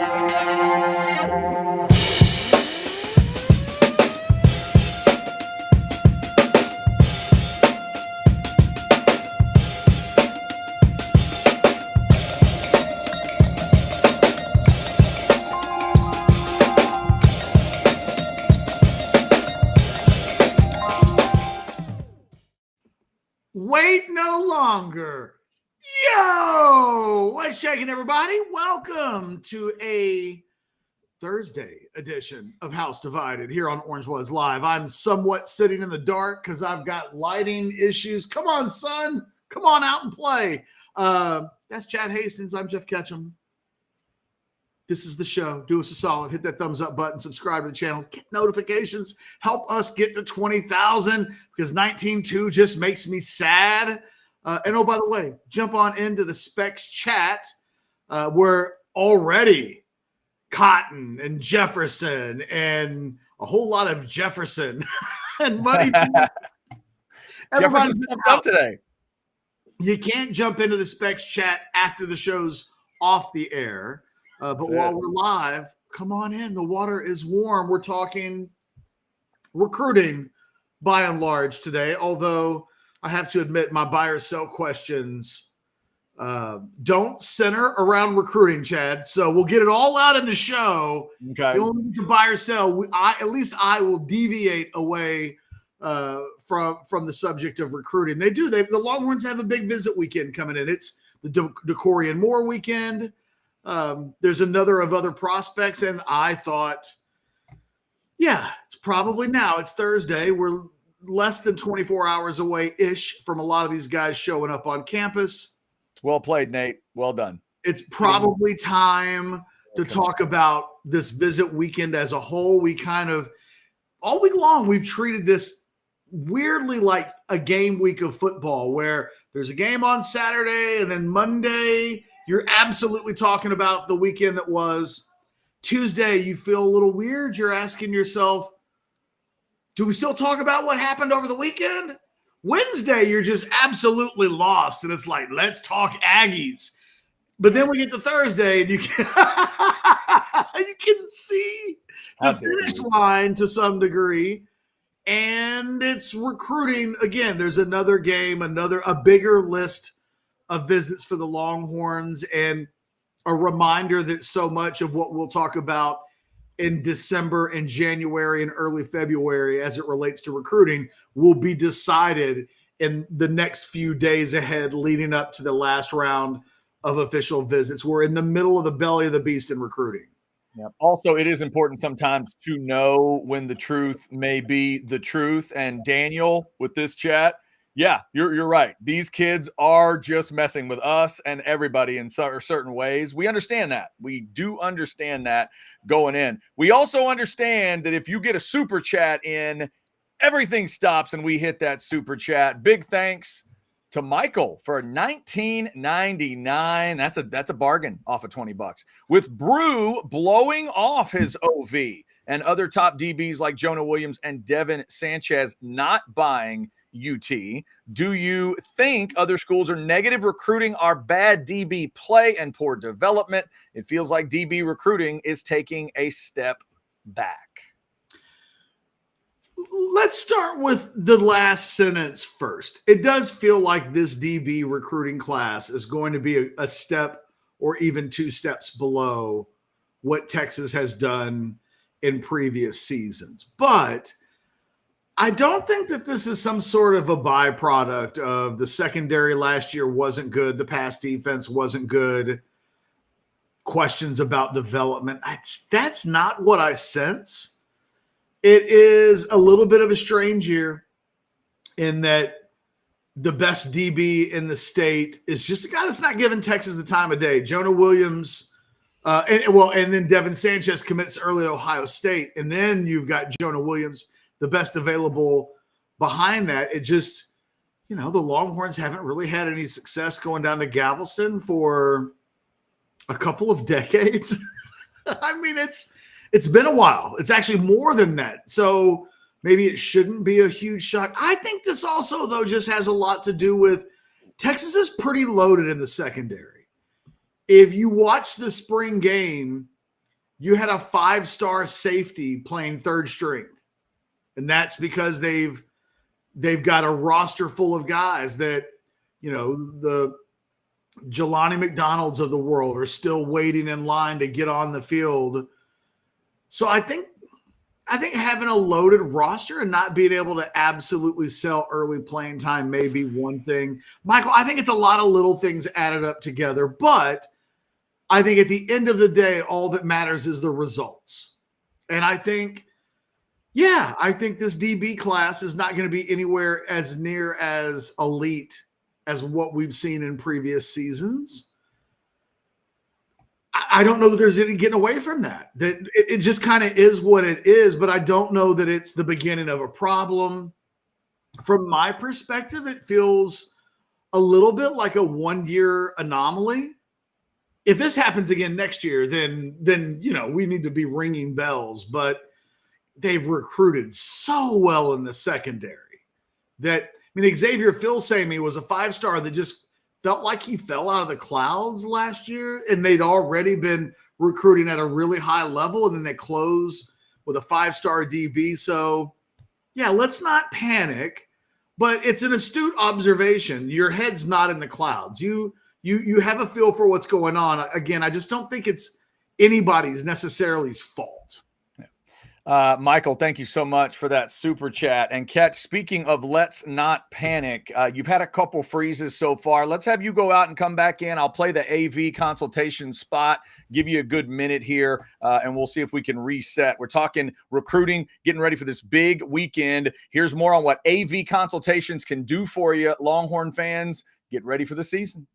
Wait no longer. Yo, what's shaking, everybody? Welcome to a Thursday edition of House Divided here on Orange Was Live. I'm somewhat sitting in the dark because I've got lighting issues. Come on, son. Come on out and play. That's Chad Hastings. I'm Jeff Ketchum. This is the show. Do us a solid. Hit that thumbs up button. Subscribe to the channel. Get notifications. Help us get to 20,000 because 19.2 just makes me sad. And oh, by the way, jump on into the Specs chat where already Cotton and Jefferson and a whole lot of Jefferson and Money. Jefferson's up today. You can't jump into the Specs chat after the show's off the air. But while we're live, come on in. The water is warm. We're talking recruiting by and large today, although I have to admit my buy or sell questions don't center around recruiting, Chad. So we'll get it all out in the show. Okay. You don't need to buy or sell. At least I will deviate away from the subject of recruiting. The Longhorns have a big visit weekend coming in. It's the DeCorian Moore weekend. There's another of other prospects, and I thought, yeah, it's probably now. It's Thursday. We're less than 24 hours away-ish from a lot of these guys showing up on campus. Well played, Nate. Well done. It's probably time to talk about this visit weekend as a whole. We kind of, all week long, we've treated this weirdly like a game week of football where there's a game on Saturday and then Monday – you're absolutely talking about the weekend that was. Tuesday, you feel a little weird. You're asking yourself, do we still talk about what happened over the weekend? Wednesday, you're just absolutely lost. And it's like, let's talk Aggies. But then we get to Thursday and you can, you can see the finish line to some degree. And it's recruiting. Again, there's another game, a bigger list of visits for the Longhorns, and a reminder that so much of what we'll talk about in December and January and early February as it relates to recruiting will be decided in the next few days ahead leading up to the last round of official visits. We're in the middle of the belly of the beast in recruiting. Yeah. Also, it is important sometimes to know when the truth may be the truth. And Daniel, with this chat, yeah, you're right. These kids are just messing with us and everybody in certain ways. We understand that. We do understand that going in. We also understand that if you get a super chat in, everything stops and we hit that super chat. Big thanks to Michael for $19.99. That's a bargain off of $20 with Brew blowing off his OV and other top DBs like Jonah Williams and Devin Sanchez not buying UT. Do you think other schools are negative recruiting our bad DB play and poor development? It feels like DB recruiting is taking a step back. Let's start with the last sentence first. It does feel like this DB recruiting class is going to be a step or even two steps below what Texas has done in previous seasons. But I don't think that this is some sort of a byproduct of the secondary last year wasn't good. The pass defense wasn't good. Questions about development. That's not what I sense. It is a little bit of a strange year in that the best DB in the state is just a guy that's not giving Texas the time of day. Jonah Williams, and then Devin Sanchez commits early at Ohio State. And then you've got Jonah Williams, the best available behind that. It just, the Longhorns haven't really had any success going down to Galveston for a couple of decades. I mean, it's been a while. It's actually more than that. So maybe it shouldn't be a huge shock. I think this also, though, just has a lot to do with Texas is pretty loaded in the secondary. If you watch the spring game, you had a 5-star safety playing third string. And that's because they've got a roster full of guys that, the Jelani McDonalds of the world are still waiting in line to get on the field. So I think having a loaded roster and not being able to absolutely sell early playing time may be one thing. Michael, I think it's a lot of little things added up together, but I think at the end of the day, all that matters is the results. And I think this DB class is not going to be anywhere as near as elite as what we've seen in previous seasons. I don't know that there's any getting away from that. That it just kind of is what it is, but I don't know that it's the beginning of a problem. From my perspective, it feels a little bit like a one-year anomaly. If this happens again next year, then we need to be ringing bells. But they've recruited so well in the secondary that, Xavier Filsaime was a 5-star that just felt like he fell out of the clouds last year, and they'd already been recruiting at a really high level, and then they close with a 5-star DB. So, let's not panic, but it's an astute observation. Your head's not in the clouds. You have a feel for what's going on. Again, I just don't think it's anybody's necessarily fault. Michael, thank you so much for that super chat. And Catch, speaking of let's not panic, you've had a couple freezes so far. Let's have you go out and come back in. I'll play the AV consultation spot, give you a good minute here, and we'll see if we can reset. We're talking recruiting, getting ready for this big weekend. Here's more on what AV consultations can do for you, Longhorn fans. Get ready for the season.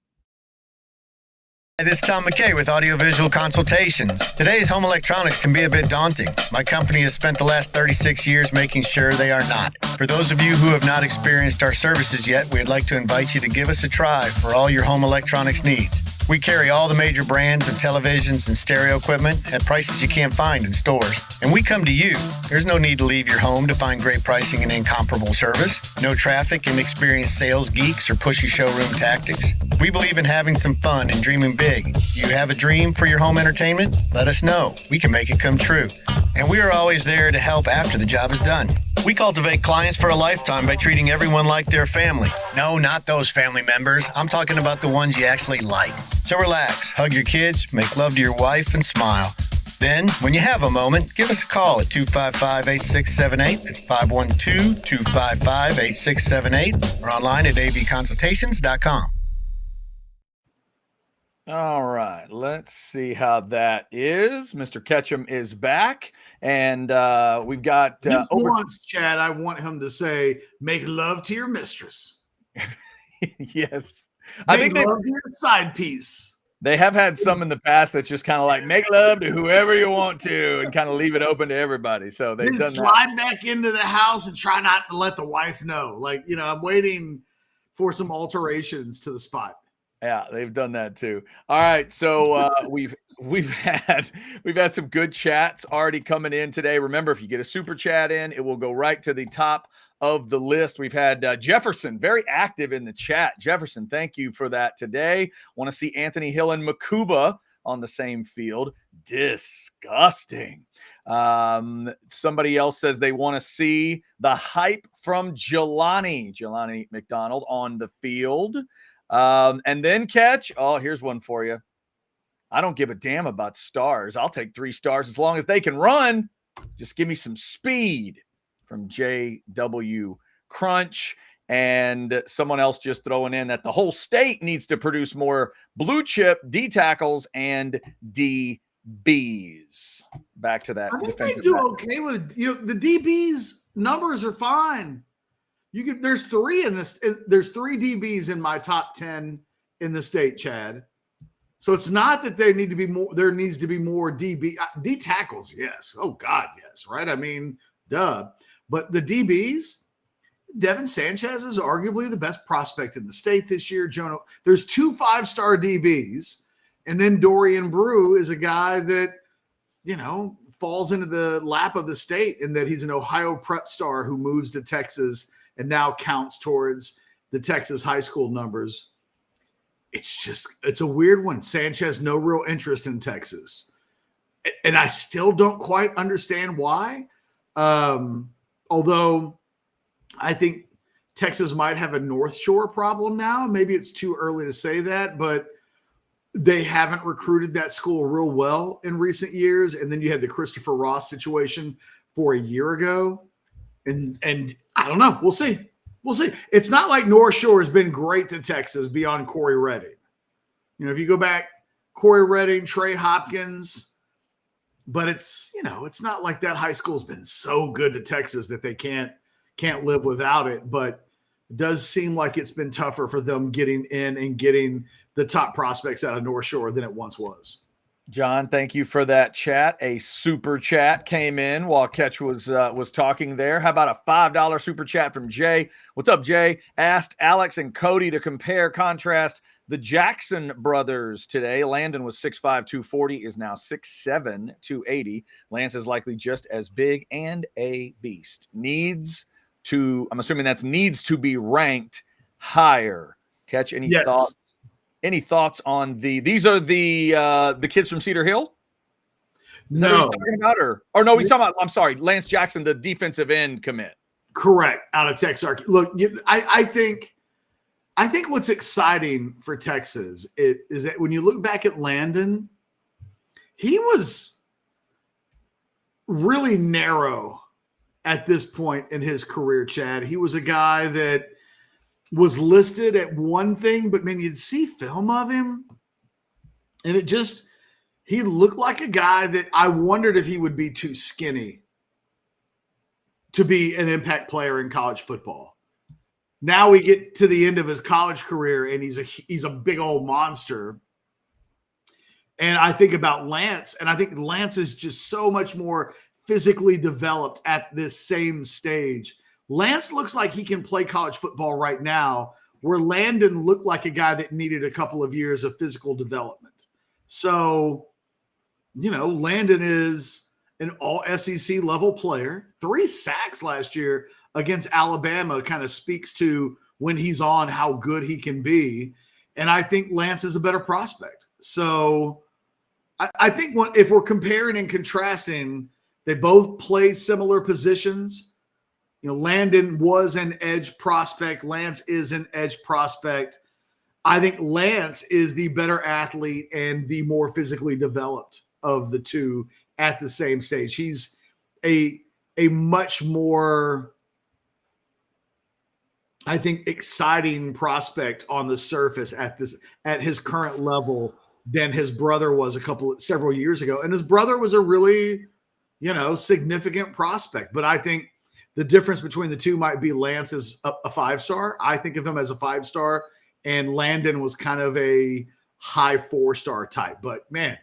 Hey, this is Tom McKay with Audiovisual Consultations. Today's home electronics can be a bit daunting. My company has spent the last 36 years making sure they are not. For those of you who have not experienced our services yet, we'd like to invite you to give us a try for all your home electronics needs. We carry all the major brands of televisions and stereo equipment at prices you can't find in stores. And we come to you. There's no need to leave your home to find great pricing and incomparable service. No traffic, inexperienced sales geeks, or pushy showroom tactics. We believe in having some fun and dreaming big. You have a dream for your home entertainment? Let us know. We can make it come true. And we are always there to help after the job is done. We cultivate clients for a lifetime by treating everyone like their family. No, not those family members. I'm talking about the ones you actually like. So relax, hug your kids, make love to your wife, and smile. Then, when you have a moment, give us a call at 255-8678. That's 512-255-8678. Or online at avconsultations.com. All right, let's see how that is. Mr. Ketchum is back, and we've got once, Chad, I want him to say, make love to your mistress. Yes. I think love to your side piece. They have had some in the past that's just kind of like make love to whoever you want to and kind of leave it open to everybody. So they've done slide back into the house and try not to let the wife know. I'm waiting for some alterations to the spot. Yeah, they've done that too. All right, so we've had some good chats already coming in today. Remember, if you get a super chat in, it will go right to the top of the list. We've had Jefferson very active in the chat. Jefferson, thank you for that today. Want to see Anthony Hill and Makuba on the same field. Disgusting. Somebody else says they want to see the hype from Jelani McDonald on the field. And then Catch. Oh, here's one for you. I don't give a damn about stars. I'll take 3 stars as long as they can run. Just give me some speed from JW Crunch. And someone else just throwing in that the whole state needs to produce more blue chip D tackles and DBs. Back to that. I think they do okay with the DBs numbers are fine. There's 3 in this. There's 3 DBs in my top 10 in the state, Chad. So it's not that there need to be more. There needs to be more D tackles. Yes. Oh God, yes. Right. I mean, duh. But the DBs, Devin Sanchez is arguably the best prospect in the state this year. There's 2 5-star DBs, and then Dorian Brew is a guy that falls into the lap of the state in that he's an Ohio prep star who moves to Texas and now counts towards the Texas high school numbers. It's a weird one. Sanchez, no real interest in Texas. and I still don't quite understand why. Although I think Texas might have a North Shore problem now. Maybe it's too early to say that, but they haven't recruited that school real well in recent years. And then you had the Christopher Ross situation for a year ago. And I don't know. We'll see. We'll see. It's not like North Shore has been great to Texas beyond Corey Redding. You know, if you go back, Corey Redding, Trey Hopkins, but it's not like that high school's been so good to Texas that they can't live without it. But it does seem like it's been tougher for them getting in and getting the top prospects out of North Shore than it once was. John, thank you for that chat. A super chat came in while Ketch was talking there. How about a $5 super chat from Jay? What's up, Jay? Asked Alex and Cody to contrast the Jackson brothers today. Landon was 6'5", 240, is now 6'7", 280. Lance is likely just as big and a beast. I'm assuming that's needs to be ranked higher. Catch any thoughts? Any thoughts on these are the kids from Cedar Hill? Is that what he's talking about? Or no, he's talking about, I'm sorry, Lance Jackson, the defensive end commit. Correct. Out of Texas. Look, I think what's exciting for Texas is that when you look back at Landon, he was really narrow at this point in his career, Chad. He was a guy that was listed at one thing, but man, you'd see film of him, and he looked like a guy that I wondered if he would be too skinny to be an impact player in college football. Now we get to the end of his college career, and he's a big old monster. And I think about Lance, and I think Lance is just so much more physically developed at this same stage. Lance looks like he can play college football right now, where Landon looked like a guy that needed a couple of years of physical development. So, Landon is an all SEC level player. 3 sacks last year against Alabama kind of speaks to when he's on how good he can be. And I think Lance is a better prospect. So I think if we're comparing and contrasting, they both play similar positions. Landon was an edge prospect. Lance is an edge prospect. I think Lance is the better athlete and the more physically developed of the two at the same stage. He's a much more, I think, exciting prospect on the surface at his current level than his brother was several years ago. And his brother was a really, significant prospect. But I think the difference between the two might be Lance is a 5-star. I think of him as a 5-star, and Landon was kind of a high 4-star type. But man,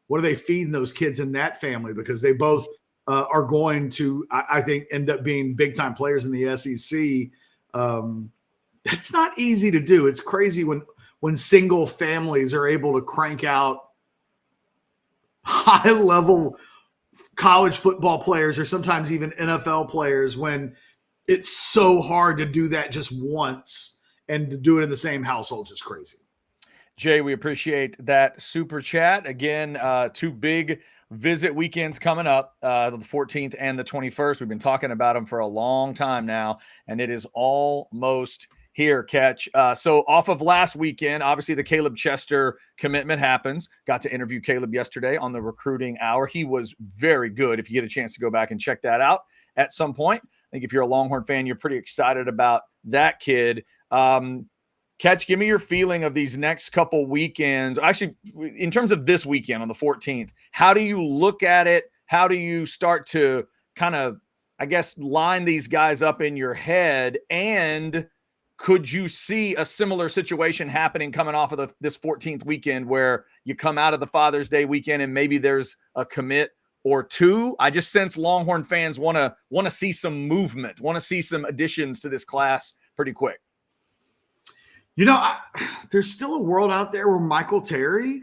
what are they feeding those kids in that family? Because they both are going to, I think, end up being big time players in the SEC. That's not easy to do. It's crazy when single families are able to crank out high level college football players, or sometimes even NFL players, when it's so hard to do that just once and to do it in the same household. Just crazy. Jay, we appreciate that super chat. Again, 2 big visit weekends coming up, the 14th and the 21st. We've been talking about them for a long time now, and it is almost here, Catch. So off of last weekend, obviously the Caleb Chester commitment happens. Got to interview Caleb yesterday on the Recruiting Hour. He was very good. If you get a chance to go back and check that out at some point, I think if you're a Longhorn fan, you're pretty excited about that kid. Catch, give me your feeling of these next couple weekends. Actually, in terms of this weekend on the 14th, how do you look at it? How do you start to kind of, I guess, line these guys up in your head? And could you see a similar situation happening coming off of this 14th weekend, where you come out of the Father's Day weekend and maybe there's a commit or 2? I just sense Longhorn fans want to see some movement, want to see some additions to this class pretty quick. There's still a world out there where Michael Terry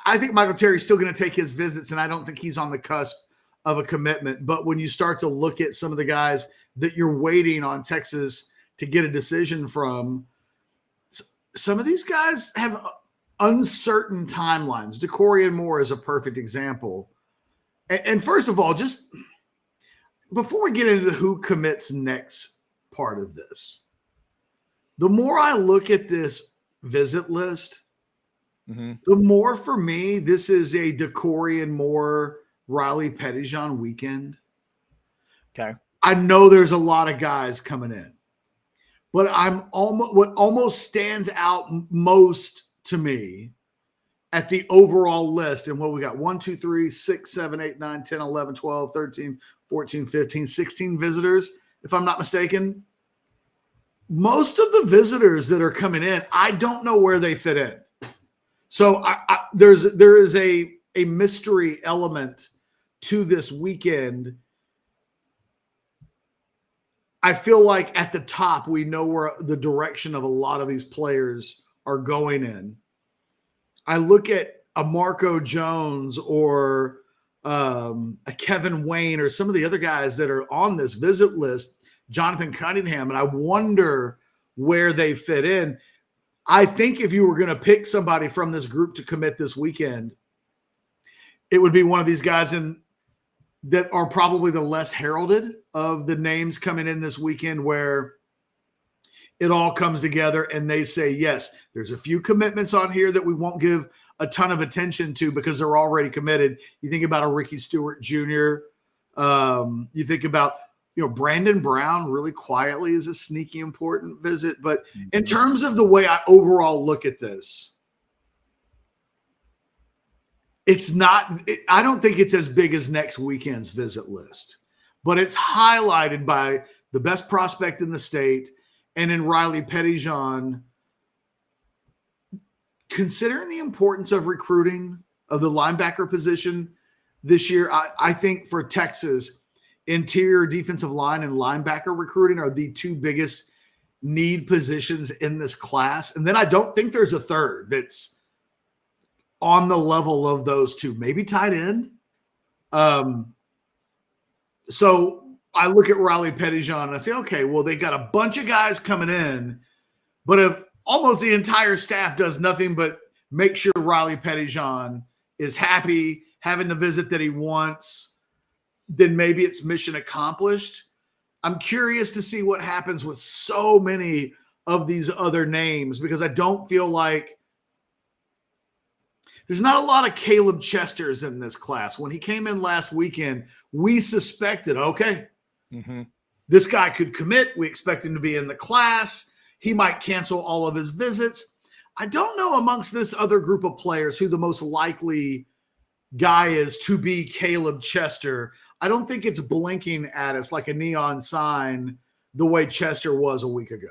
I think Michael Terry's still going to take his visits, and I don't think he's on the cusp of a commitment. But when you start to look at some of the guys that you're waiting on Texas to get a decision from, some of these guys have uncertain timelines. DeCorian Moore is a perfect example. And first of all, just before we get into the who commits next part of this, the more I look at this visit list, the more for me, this is a DeCorian Moore, Riley Pettijohn weekend. Okay. I know there's a lot of guys coming in, but what almost stands out most to me at the overall list, and what we got 1, 2, 3, 6, 7, 8, 9, 10, 11, 12, 13, 14, 15, 16 visitors, if I'm not mistaken. Most of the visitors that are coming in, I don't know where they fit in. So there is a mystery element to this weekend. I feel like at the top, we know where the direction of a lot of these players are going in. I look at a Marco Jones or a Kevin Wayne or some of the other guys that are on this visit list, Jonathan Cunningham, and I wonder where they fit in. I think if you were going to pick somebody from this group to commit this weekend, it would be one of these guys that are probably the less heralded of the names coming in this weekend, where it all comes together and they say, yes, there's a few commitments on here that we won't give a ton of attention to because they're already committed. You think about a Ricky Stewart Jr. You think about, Brandon Brown really quietly is a sneaky important visit. But in terms of the way I overall look at this, I don't think it's as big as next weekend's visit list, but it's highlighted by the best prospect in the state. And in Riley Pettijohn, considering the importance of recruiting of the linebacker position this year, I think for Texas, interior defensive line and linebacker recruiting are the two biggest need positions in this class. And then I don't think there's a third that's on the level of those two, maybe tight end. So I look at Riley Pettijohn and I say, okay, well, they got a bunch of guys coming in, but if almost the entire staff does nothing but make sure Riley Pettijohn is happy, having the visit that he wants, then maybe it's mission accomplished. I'm curious to see what happens with so many of these other names, because I don't feel like there's not a lot of Caleb Chesters in this class. When he came in last weekend, we suspected, okay, this guy could commit. We expect him to be in the class. He might cancel all of his visits. I don't know amongst this other group of players who the most likely guy is to be Caleb Chester. I don't think it's blinking at us like a neon sign the way Chester was a week ago.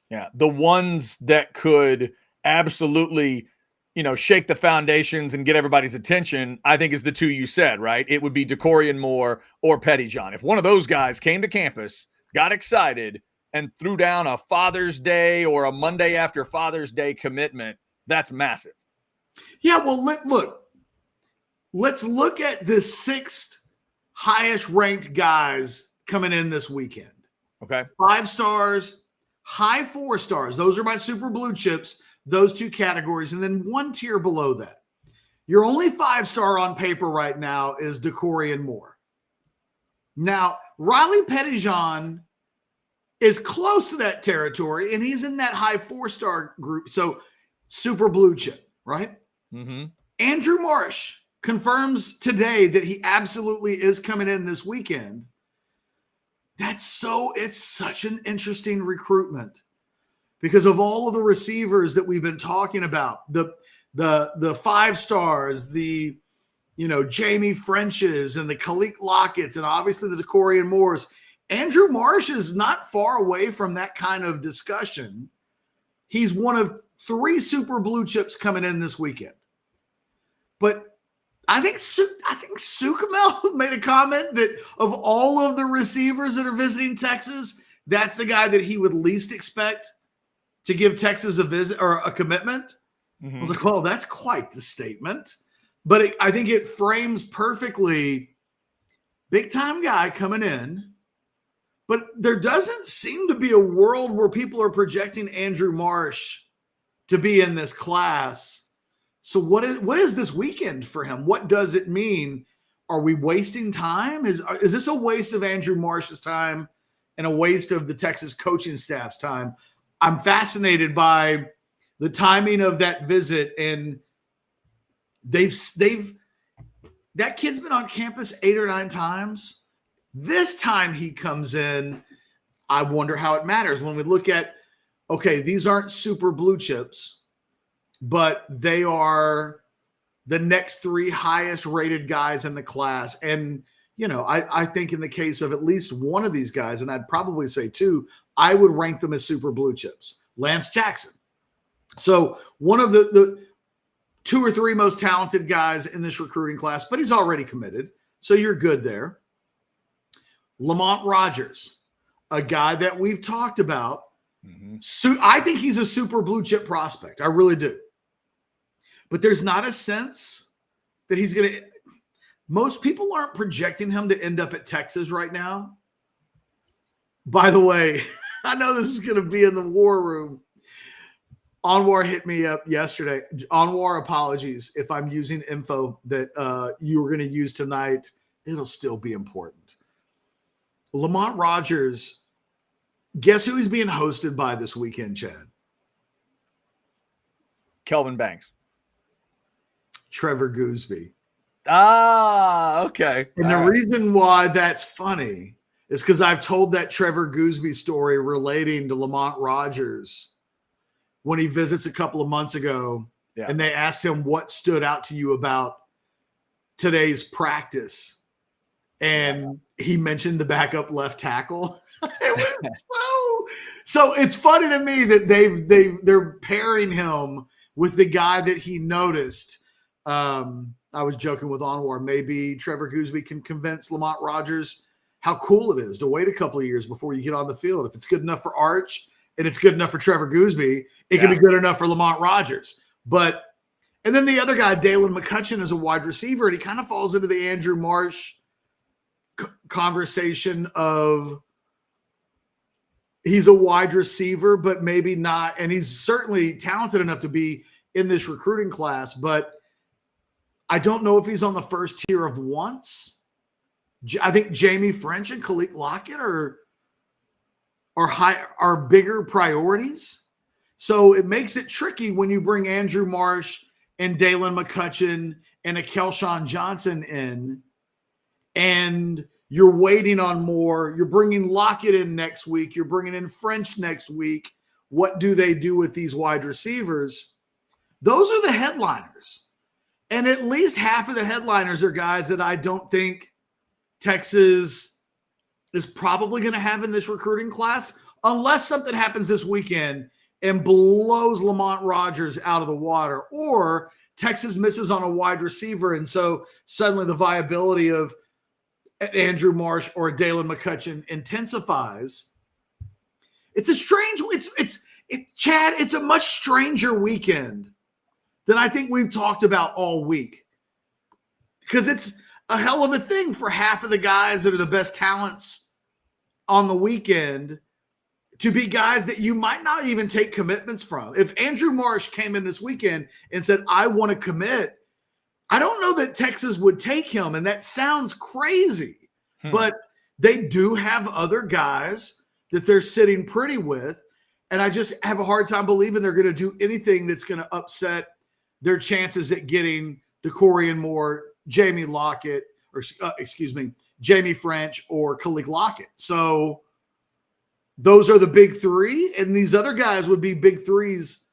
Yeah, the ones that could absolutely, shake the foundations and get everybody's attention, I think is the two you said, right? It would be DeCorian Moore or Pettijohn. If one of those guys came to campus, got excited, and threw down a Father's Day or a Monday after Father's Day commitment, that's massive. Yeah, well, let's look at the sixth highest ranked guys coming in this weekend. Okay. 5 stars, high 4 stars. Those are my super blue chips, those two categories. And then one tier below that. Your only 5-star on paper right now is DeCorian Moore. Now, Riley Pettijohn is close to that territory, and he's in that high 4-star group. So super blue chip, right? Andrew Marsh confirms today that he absolutely is coming in this weekend. It's such an interesting recruitment because of all of the receivers that we've been talking about, the 5 stars, the Jamie Frenches and the Khalik Lockett's, and obviously the DeCorian Moores. Andrew Marsh is not far away from that kind of discussion. He's one of 3 super blue chips coming in this weekend. But I think Sukamel made a comment that of all of the receivers that are visiting Texas, that's the guy that he would least expect to give Texas a visit or a commitment. I was like, well, that's quite the statement. But I think it frames perfectly big-time guy coming in. But there doesn't seem to be a world where people are projecting Andrew Marsh to be in this class. So what is this weekend for him? What does it mean? are we wasting time? Is this a waste of Andrew Marsh's time and a waste of the Texas coaching staff's time? I'm fascinated by the timing of that visit, and that kid's been on campus 8 or 9 times. This time he comes in, I wonder how it matters when we look at, okay, these aren't super blue chips, but they are the next 3 highest rated guys in the class. And, I think in the case of at least one of these guys, and I'd probably say 2, I would rank them as super blue chips. Lance Jackson. So one of the 2 or 3 most talented guys in this recruiting class, but he's already committed. So you're good there. Lamont Rogers, a guy that we've talked about. Mm-hmm. So I think he's a super blue chip prospect. I really do. But there's not a sense that he's going to – most people aren't projecting him to end up at Texas right now. By the way, I know this is going to be in the war room. Anwar hit me up yesterday. Anwar, apologies if I'm using info that you were going to use tonight. It'll still be important. Lamont Rogers, guess who he's being hosted by this weekend, Chad? Kelvin Banks. Trevor Gooseby. Ah, okay. And the reason why that's funny is because I've told that Trevor Gooseby story relating to Lamont Rogers when he visits a couple of months ago, and they asked him what stood out to you about today's practice. And he mentioned the backup left tackle. It was so it's funny to me that they're pairing him with the guy that he noticed. I was joking with Anwar. Maybe Trevor Gooseby can convince Lamont Rogers how cool it is to wait a couple of years before you get on the field. If it's good enough for Arch and it's good enough for Trevor Gooseby, it can be good enough for Lamont Rogers. And then the other guy, Dalen McCutcheon, is a wide receiver, and he kind of falls into the Andrew Marsh conversation of he's a wide receiver, but maybe not. And he's certainly talented enough to be in this recruiting class, but I don't know if he's on the first tier of wants. I think Jamie French and Khalid Lockett are bigger priorities. So it makes it tricky when you bring Andrew Marsh and Dalen McCutcheon and a Kelshawn Johnson in, and you're waiting on more. You're bringing Lockett in next week. You're bringing in French next week. What do they do with these wide receivers? Those are the headliners. And at least half of the headliners are guys that I don't think Texas is probably going to have in this recruiting class, unless something happens this weekend and blows Lamont Rogers out of the water, or Texas misses on a wide receiver. And so suddenly the viability of Andrew Marsh or Dalen McCutcheon intensifies. It's a strange, Chad, it's a much stranger weekend than I think we've talked about all week, because it's a hell of a thing for half of the guys that are the best talents on the weekend to be guys that you might not even take commitments from. If Andrew Marsh came in this weekend and said, I want to commit, I don't know that Texas would take him. And that sounds crazy, but they do have other guys that they're sitting pretty with. And I just have a hard time believing they're going to do anything that's going to upset their chances at getting DeCorian Moore, Jamie Lockett, or Jamie French or Khalid Lockett. So those are the big 3. And these other guys would be big 3s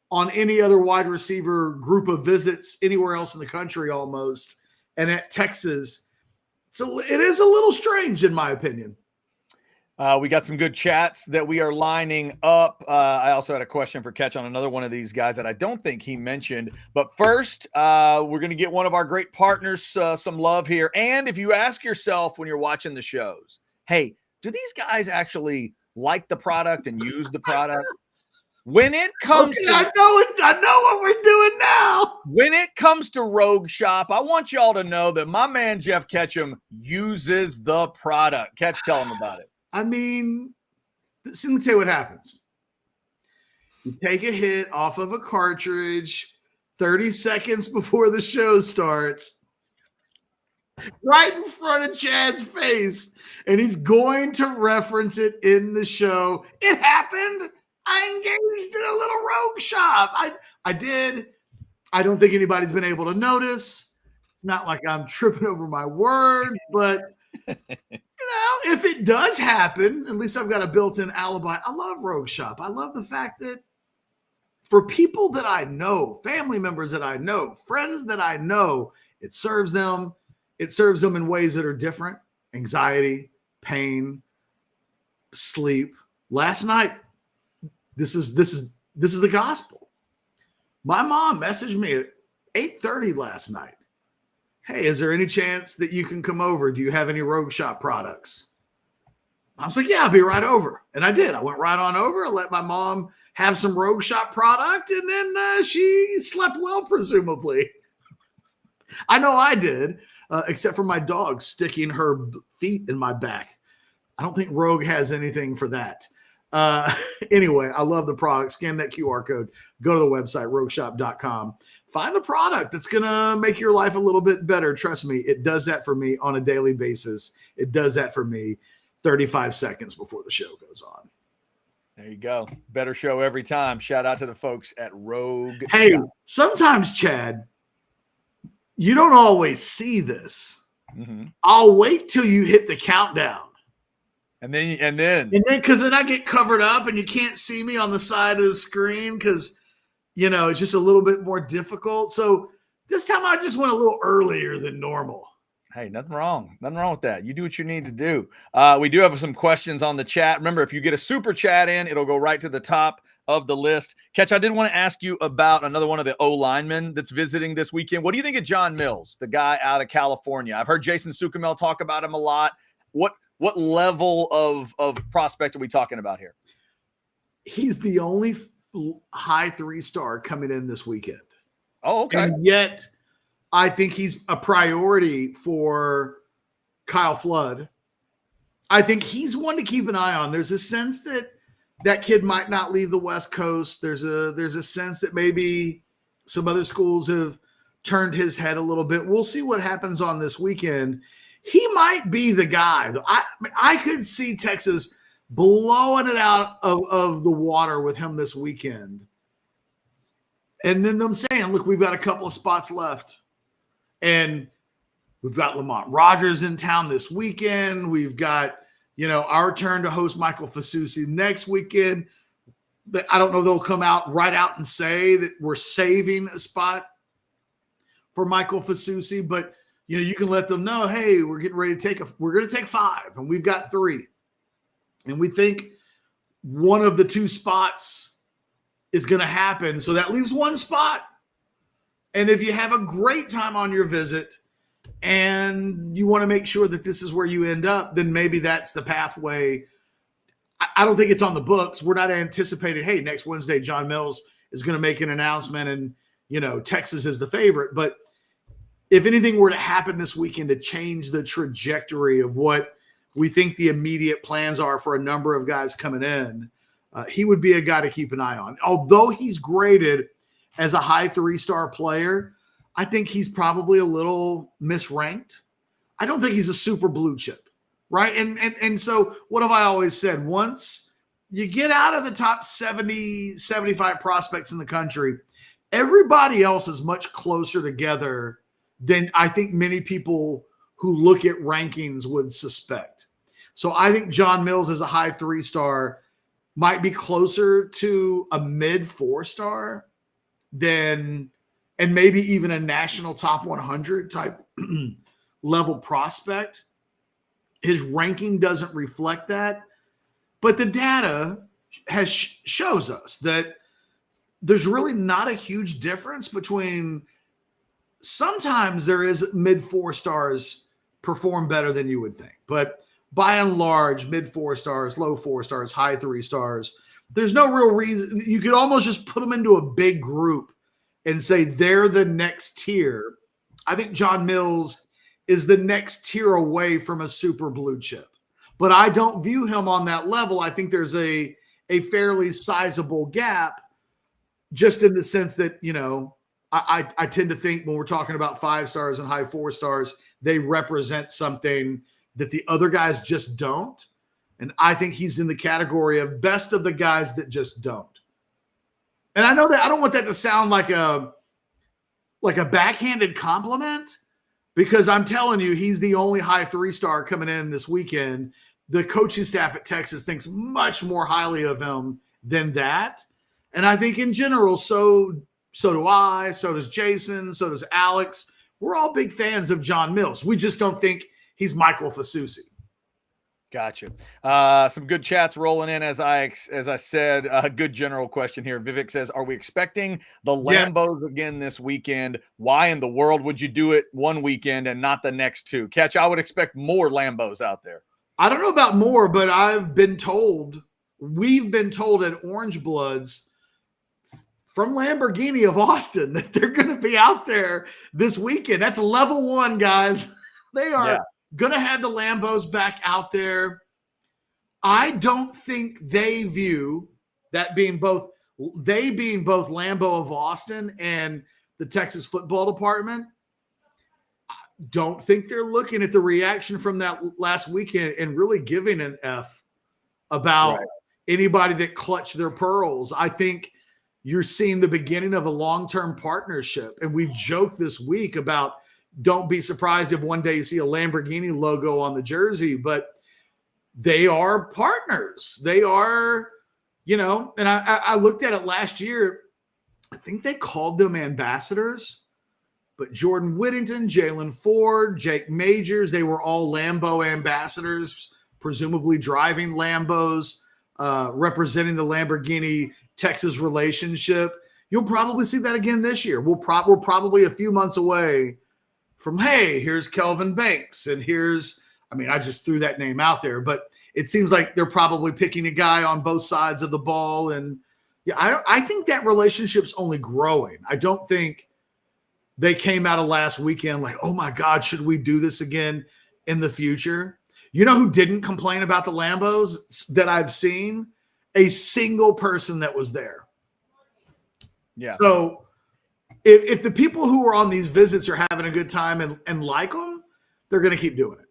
on any other wide receiver group of visits anywhere else in the country almost. And at Texas, so it is a little strange in my opinion. We got some good chats that we are lining up. I also had a question for Catch on another one of these guys that I don't think he mentioned. But first, we're going to get one of our great partners some love here. And if you ask yourself when you're watching the shows, hey, do these guys actually like the product and use the product? When it comes to, I know what we're doing now. When it comes to Rogue Shop, I want y'all to know that my man Jeff Ketchum uses the product. Catch, tell him about it. I mean, let me tell you what happens. You take a hit off of a cartridge 30 seconds before the show starts. right in front of Chad's face, and he's going to reference it in the show. It happened. I engaged in a little rogue shop. I did. I don't think anybody's been able to notice. It's not like I'm tripping over my words, but if it does happen, at least I've got a built-in alibi. I love rogue shop. I love the fact that for people that I know, family members that I know, friends that I know, it serves them. It serves them in ways that are different. Anxiety, pain, sleep. Last night, this is the gospel. My mom messaged me at 8:30 last night. Hey, is there any chance that you can come over? Do you have any Rogue Shop products? I was like, yeah, I'll be right over. And I did. I went right on over. I let my mom have some Rogue Shop product, and then she slept well, presumably. I know I did, except for my dog sticking her feet in my back. I don't think Rogue has anything for that. Anyway, I love the product. Scan that QR code. Go to the website, rogueshop.com. Find the product that's going to make your life a little bit better. Trust me, it does that for me on a daily basis. It does that for me 35 seconds before the show goes on. There you go. Better show every time. Shout out to the folks at Rogue. Hey, Shop. sometimes, Chad, you don't always see this. Mm-hmm. I'll wait till you hit the countdown. And then Because then I get covered up and you can't see me on the side of the screen because, it's just a little bit more difficult. So this time I just went a little earlier than normal. Hey, nothing wrong. Nothing wrong with that. You do what you need to do. We do have some questions on the chat. Remember, if you get a super chat in, it'll go right to the top of the list. Catch, I did want to ask you about another one of the O-linemen that's visiting this weekend. What do you think of John Mills, the guy out of California? I've heard Jason Sukamel talk about him a lot. What level of prospect are we talking about here? He's the only high 3-star coming in this weekend. Oh, okay. And yet, I think he's a priority for Kyle Flood. I think he's one to keep an eye on. There's a sense that kid might not leave the West Coast. There's a sense that maybe some other schools have turned his head a little bit. We'll see what happens on this weekend. He might be the guy. I could see Texas blowing it out of the water with him this weekend. And then them saying, look, we've got a couple of spots left. And we've got Lamont Rogers in town this weekend. We've got, our turn to host Michael Fasusi next weekend. But I don't know if they'll come out and say that we're saving a spot for Michael Fasusi, but you can let them know, hey, we're getting ready to we're going to take 5, and we've got 3. And we think one of the 2 spots is going to happen. So that leaves 1 spot. And if you have a great time on your visit and you want to make sure that this is where you end up, then maybe that's the pathway. I don't think it's on the books. We're not anticipating, hey, next Wednesday, John Mills is going to make an announcement and, Texas is the favorite. But if anything were to happen this weekend to change the trajectory of what we think the immediate plans are for a number of guys coming in, he would be a guy to keep an eye on. Although he's graded as a high 3-star player, I think he's probably a little misranked. I don't think he's a super blue chip, right? And so what have I always said? Once you get out of the top 70, 75 prospects in the country, everybody else is much closer together than I think many people who look at rankings would suspect. So I think John Mills as a high 3-star might be closer to a mid 4-star than, and maybe even a national top 100 type level prospect. His ranking doesn't reflect that, but the data shows us that there's really not a huge difference between. Sometimes there is mid 4-stars perform better than you would think, but by and large, mid 4-stars, low 4-stars, high 3-stars, there's no real reason. You could almost just put them into a big group and say they're the next tier. I think John Mills is the next tier away from a super blue chip, but I don't view him on that level. I think there's a fairly sizable gap just in the sense that, I tend to think when we're talking about 5 stars and high 4 stars, they represent something that the other guys just don't. And I think he's in the category of best of the guys that just don't. And I know that I don't want that to sound like a backhanded compliment, because I'm telling you, he's the only high 3-star coming in this weekend. The coaching staff at Texas thinks much more highly of him than that. And I think in general, so do I, so does Jason, so does Alex. We're all big fans of John Mills. We just don't think he's Michael Fasusi. Gotcha. Some good chats rolling in as I said. A good general question here. Vivek says, "Are we expecting the Lambos again this weekend? Why in the world would you do it one weekend and not the next two?" Catch, I would expect more Lambos out there. I don't know about more, but we've been told at Orange Bloods from Lamborghini of Austin that they're going to be out there this weekend. That's level 1, guys. They are going to have the Lambos back out there. I don't think they view that being both Lambo of Austin and the Texas football department. I don't think they're looking at the reaction from that last weekend and really giving an F about anybody that clutched their pearls. I think you're seeing the beginning of a long-term partnership. And we've joked this week about, don't be surprised if one day you see a Lamborghini logo on the jersey, but they are partners. They are, and I looked at it last year. I think they called them ambassadors, but Jordan Whittington, Jalen Ford, Jake Majors, they were all Lambo ambassadors, presumably driving Lambos, representing the Lamborghini Texas relationship. You'll probably see that again this year. We're probably a few months away from, hey, here's Kelvin Banks, and I just threw that name out there, but it seems like they're probably picking a guy on both sides of the ball. And I think that relationship's only growing. I don't think they came out of last weekend like, oh my God, should we do this again in the future? You know who didn't complain about the Lambos that I've seen? A single person that was there. Yeah. So if the people who are on these visits are having a good time and like them, they're going to keep doing it.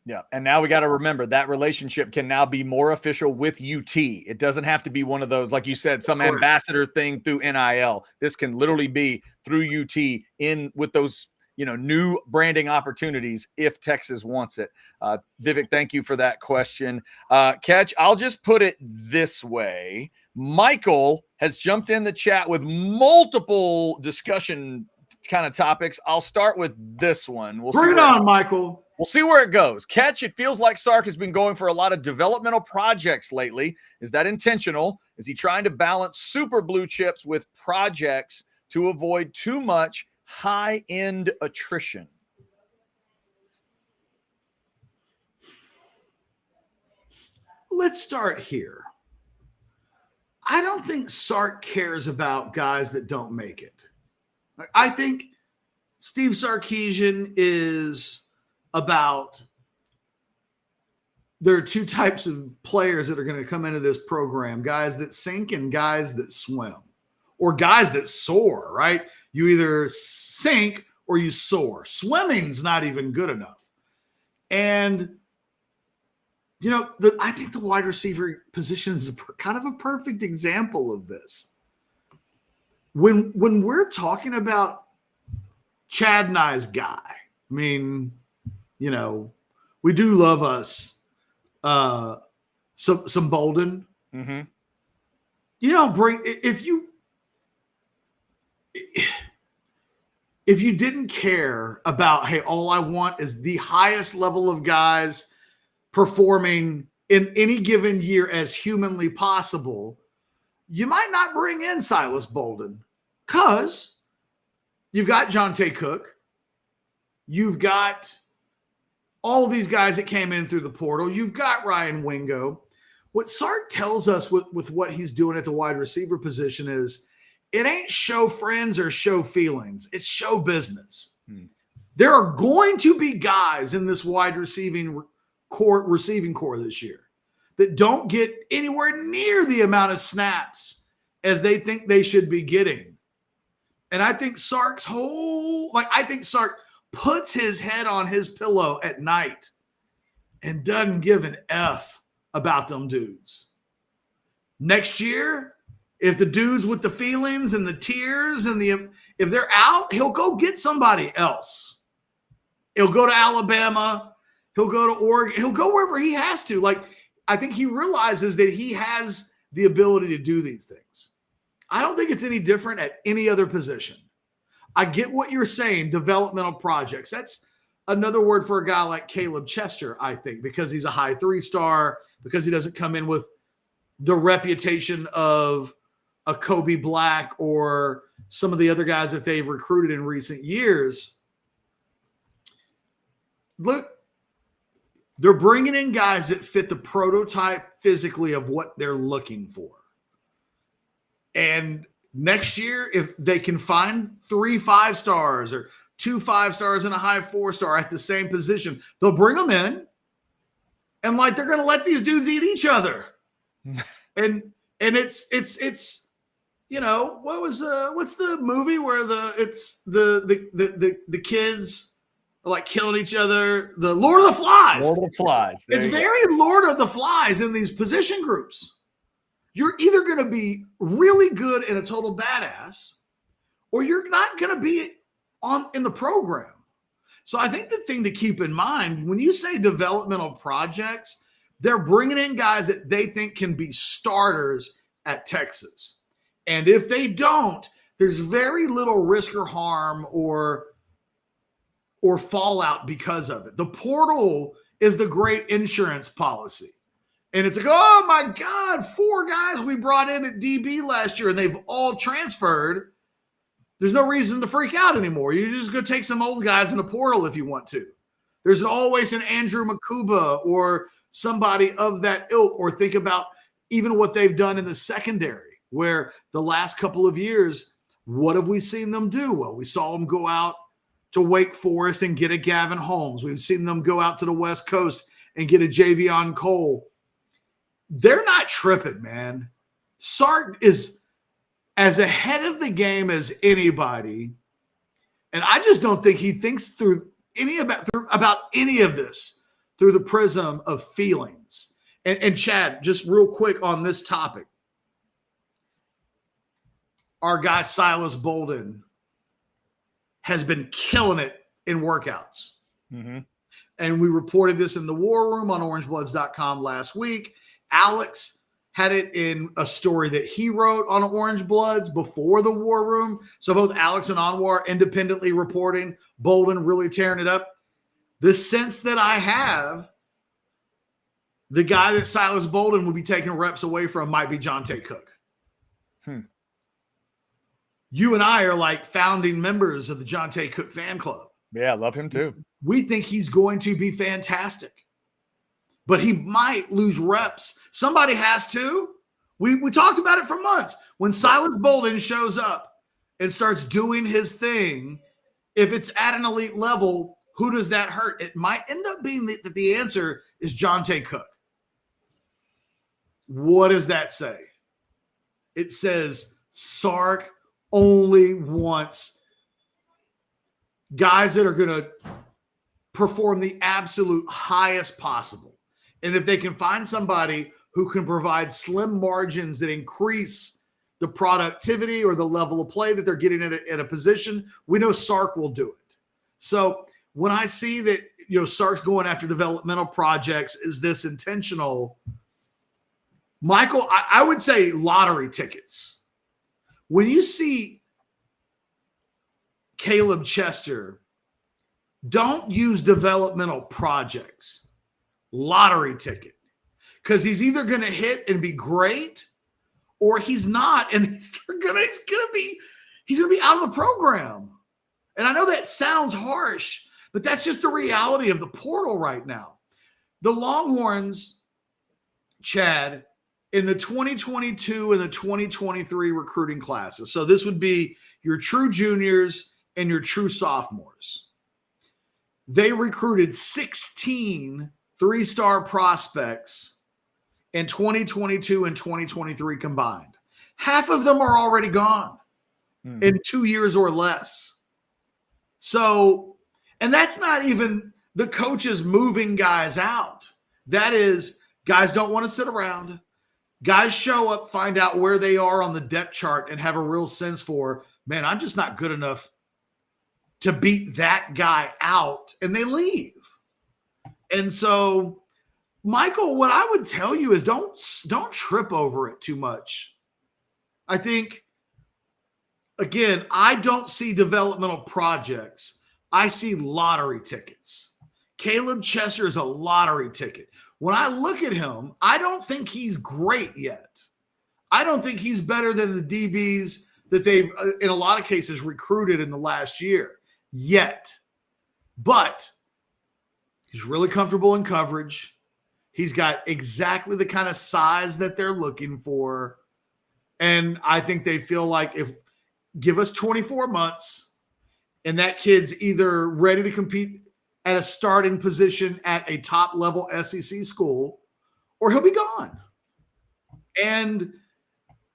Yeah. And now we got to remember that relationship can now be more official with UT. It doesn't have to be one of those, like you said, some ambassador thing through NIL. This can literally be through UT in with those, new branding opportunities if Texas wants it. Vivek, thank you for that question. Catch, I'll just put it this way. Michael has jumped in the chat with multiple discussion kind of topics. I'll start with this one. Bring it on, Michael. We'll see where it goes. Catch, it feels like Sark has been going for a lot of developmental projects lately. Is that intentional? Is he trying to balance super blue chips with projects to avoid too much high-end attrition? Let's start here. I don't think Sark cares about guys that don't make it. I think Steve Sarkisian is about, there are 2 types of players that are going to come into this program, guys that sink and guys that swim, or guys that soar, right? You either sink or you soar. Swimming's not even good enough. And, I think the wide receiver position is kind of a perfect example of this. When we're talking about Chad and I's guy, we do love us some Bolden. Mm-hmm. If you didn't care about, hey, all I want is the highest level of guys performing in any given year as humanly possible, you might not bring in Silas Bolden, because you've got Jonte Cook. You've got all these guys that came in through the portal. You've got Ryan Wingo. What Sark tells us with what he's doing at the wide receiver position is, it ain't show friends or show feelings. It's show business. There are going to be guys in this wide receiving core this year that don't get anywhere near the amount of snaps as they think they should be getting. And I think Sark's I think Sark puts his head on his pillow at night and doesn't give an F about them dudes. Next year, if the dudes with the feelings and the tears and if they're out, he'll go get somebody else. He'll go to Alabama. He'll go to Oregon. He'll go wherever he has to. Like, I think he realizes that he has the ability to do these things. I don't think it's any different at any other position. I get what you're saying, developmental projects. That's another word for a guy like Caleb Chester, I think, because he's a high 3-star, because he doesn't come in with the reputation of a Kobe Black or some of the other guys that they've recruited in recent years. Look, they're bringing in guys that fit the prototype physically of what they're looking for. And next year, if they can find 3 5-stars or 2 5-stars and a high 4-star at the same position, they'll bring them in, and like they're going to let these dudes eat each other. and it's you know, what's the movie where the kids are like killing each other? The Lord of the Flies. Lord of the Flies. It's very Lord of the Flies in these position groups. You're either going to be really good and a total badass, or you're not going to be in the program. So I think the thing to keep in mind when you say developmental projects, they're bringing in guys that they think can be starters at Texas. And if they don't, there's very little risk or harm or fallout because of it. The portal is the great insurance policy. And it's like, oh my God, 4 guys we brought in at DB last year and they've all transferred. There's no reason to freak out anymore. You just go take some old guys in the portal if you want to. There's always an Andrew Makuba or somebody of that ilk, or think about even what they've done in the secondary, where the last couple of years, what have we seen them do? Well, we saw them go out to Wake Forest and get a Gavin Holmes. We've seen them go out to the West Coast and get a Javion Cole. They're not tripping, man. Sark is as ahead of the game as anybody. And I just don't think he thinks through about any of this through the prism of feelings. And Chad, just real quick on this topic. Our guy Silas Bolden has been killing it in workouts. Mm-hmm. And we reported this in the War Room on orangebloods.com last week. Alex had it in a story that he wrote on Orange Bloods before the War Room. So both Alex and Anwar independently reporting Bolden really tearing it up. The sense that I have, the guy that Silas Bolden would be taking reps away from might be Jonte Cook. You and I are like founding members of the Jonte Cook fan club. Yeah, I love him too. We think he's going to be fantastic. But he might lose reps. Somebody has to. We talked about it for months. When Silas Bolden shows up and starts doing his thing, if it's at an elite level, who does that hurt? It might end up being that the answer is Jonte Cook. What does that say? It says Sark only wants guys that are going to perform the absolute highest possible. And if they can find somebody who can provide slim margins that increase the productivity or the level of play that they're getting at a position, we know Sark will do it. So when I see that, Sark's going after developmental projects, is this intentional? Michael, I would say lottery tickets. When you see Caleb Chester, don't use developmental projects. Lottery ticket, because he's either going to hit and be great, or he's not, and he's going to be out of the program. And I know that sounds harsh, but that's just the reality of the portal right now. The Longhorns, Chad, in the 2022 and the 2023 recruiting classes. So this would be your true juniors and your true sophomores. They recruited 16 3-star prospects in 2022 and 2023 combined. Half of them are already gone. in 2 years or less. So, and that's not even the coaches moving guys out. That is, guys don't want to sit around. Guys show up, find out where they are on the depth chart, and have a real sense for, man, I'm just not good enough to beat that guy out, and they leave. And so, Michael, what I would tell you is don't trip over it too much. I think, again, I don't see developmental projects. I see lottery tickets. Caleb Chester is a lottery ticket. When I look at him, I don't think he's great yet. I don't think he's better than the DBs that they've, in a lot of cases, recruited in the last year yet. But he's really comfortable in coverage. He's got exactly the kind of size that they're looking for. And I think they feel like if give us 24 months and that kid's either ready to compete at a starting position at a top level SEC school, or he'll be gone. And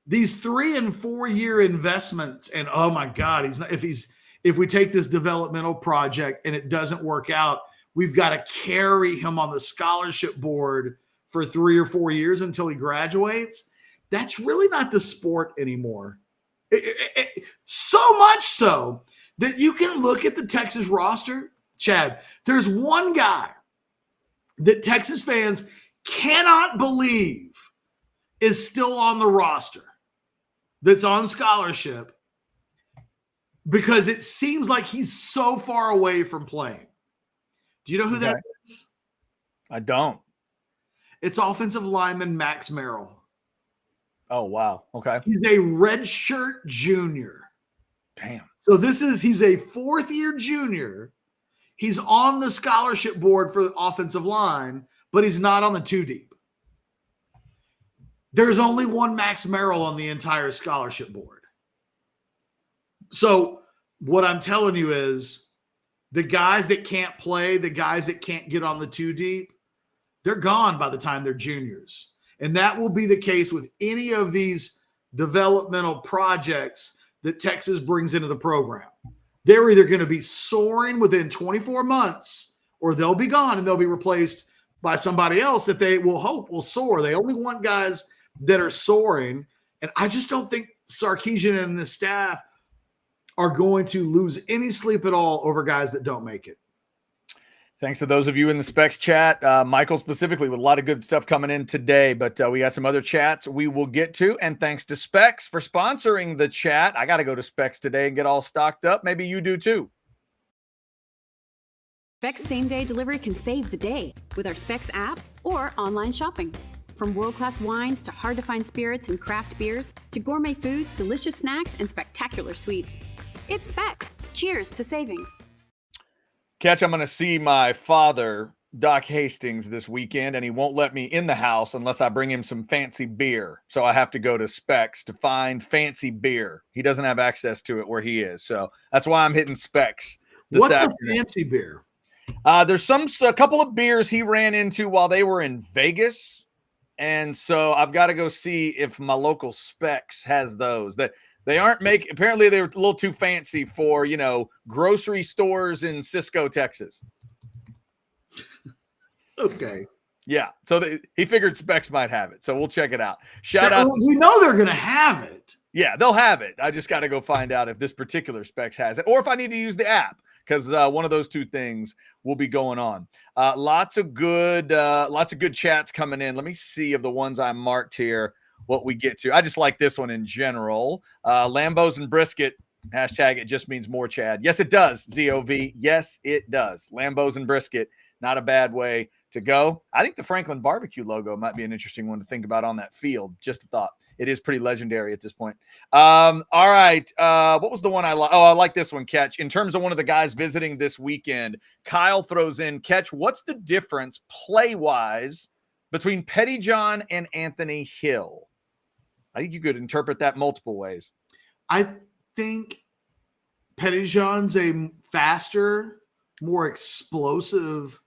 these 3 and 4 year investments, and oh my God, if we take this developmental project and it doesn't work out, we've got to carry him on the scholarship board for 3 or 4 years until he graduates. That's really not the sport anymore. So much so that you can look at the Texas roster, Chad. There's one guy that Texas fans cannot believe is still on the roster that's on scholarship because it seems like he's so far away from playing. Do you know who that is? I don't. It's offensive lineman Max Merrill. Oh, wow. Okay. He's a redshirt junior. Damn. So he's a 4th-year junior. He's on the scholarship board for the offensive line, but he's not on the 2 deep. There's only one Max Merrill on the entire scholarship board. So what I'm telling you is the guys that can't play, the guys that can't get on the 2 deep, they're gone by the time they're juniors. And that will be the case with any of these developmental projects that Texas brings into the program. They're either going to be soaring within 24 months or they'll be gone and they'll be replaced by somebody else that they will hope will soar. They only want guys that are soaring. And I just don't think Sarkisian and the staff are going to lose any sleep at all over guys that don't make it. Thanks to those of you in the Specs chat, Michael specifically with a lot of good stuff coming in today, but we got some other chats we will get to. And thanks to Specs for sponsoring the chat. I got to go to Specs today and get all stocked up. Maybe you do too. Specs same-day delivery can save the day with our Specs app or online shopping. From world-class wines to hard-to-find spirits and craft beers to gourmet foods, delicious snacks, and spectacular sweets. It's Specs. Cheers to savings. Catch, I'm going to see my father, Doc Hastings, this weekend, and he won't let me in the house unless I bring him some fancy beer. So I have to go to Specs to find fancy beer. He doesn't have access to it where he is. So that's why I'm hitting Specs this What's afternoon. A fancy beer? There's a couple of beers he ran into while they were in Vegas. And so I've got to go see if my local Specs has those. That they aren't making, apparently they're a little too fancy for, grocery stores in Cisco, Texas. Okay. Yeah. So he figured Specs might have it. So we'll check it out. Shout out. We know they're going to have it. Yeah, they'll have it. I just got to go find out if this particular Specs has it or if I need to use the app, because one of those two things will be going on. Lots of good chats coming in. Let me see of the ones I marked here what we get to. I just like this one in general. Lambos and brisket, hashtag it just means more Chad. Yes, it does, ZOV. Yes, it does. Lambos and brisket, not a bad way to go. I think the Franklin barbecue logo might be an interesting one to think about on that field. Just a thought. It is pretty legendary at this point. All right. What was the one I like? Oh, I like this one, Catch. In terms of one of the guys visiting this weekend, Kyle throws in, Catch, what's the difference play-wise between Pettyjohn and Anthony Hill? I think you could interpret that multiple ways. I think Pettyjohn's a faster, more explosive,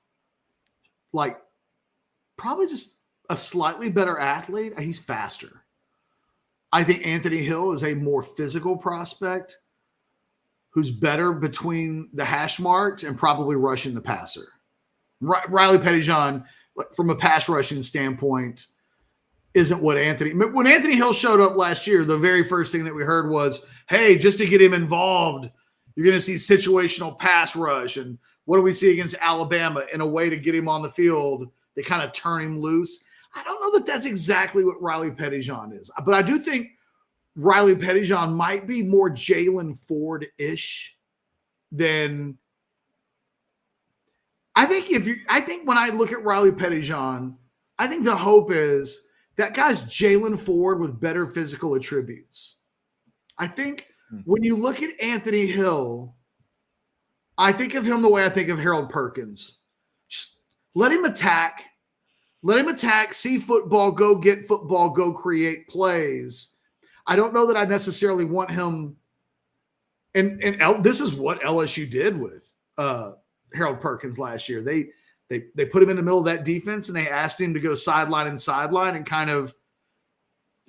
probably just a slightly better athlete. He's faster. I think Anthony Hill is a more physical prospect who's better between the hash marks and probably rushing the passer. Riley Pettyjohn, from a pass rushing standpoint, isn't what when Anthony Hill showed up last year, the very first thing that we heard was, hey, just to get him involved, you're going to see situational pass rush. And what do we see against Alabama in a way to get him on the field? They kind of turn him loose. I don't know that that's exactly what Riley Pettyjohn is, but I do think Riley Pettyjohn might be more Jalen Ford-ish than I think when I look at Riley Pettyjohn, I think the hope is that guy's Jalen Ford with better physical attributes. I think when you look at Anthony Hill, I think of him the way I think of Harold Perkins. Just let him attack. Let him attack, see football, go get football, go create plays. I don't know that I necessarily want him. And this is what LSU did with Harold Perkins last year. They put him in the middle of that defense and they asked him to go sideline and kind of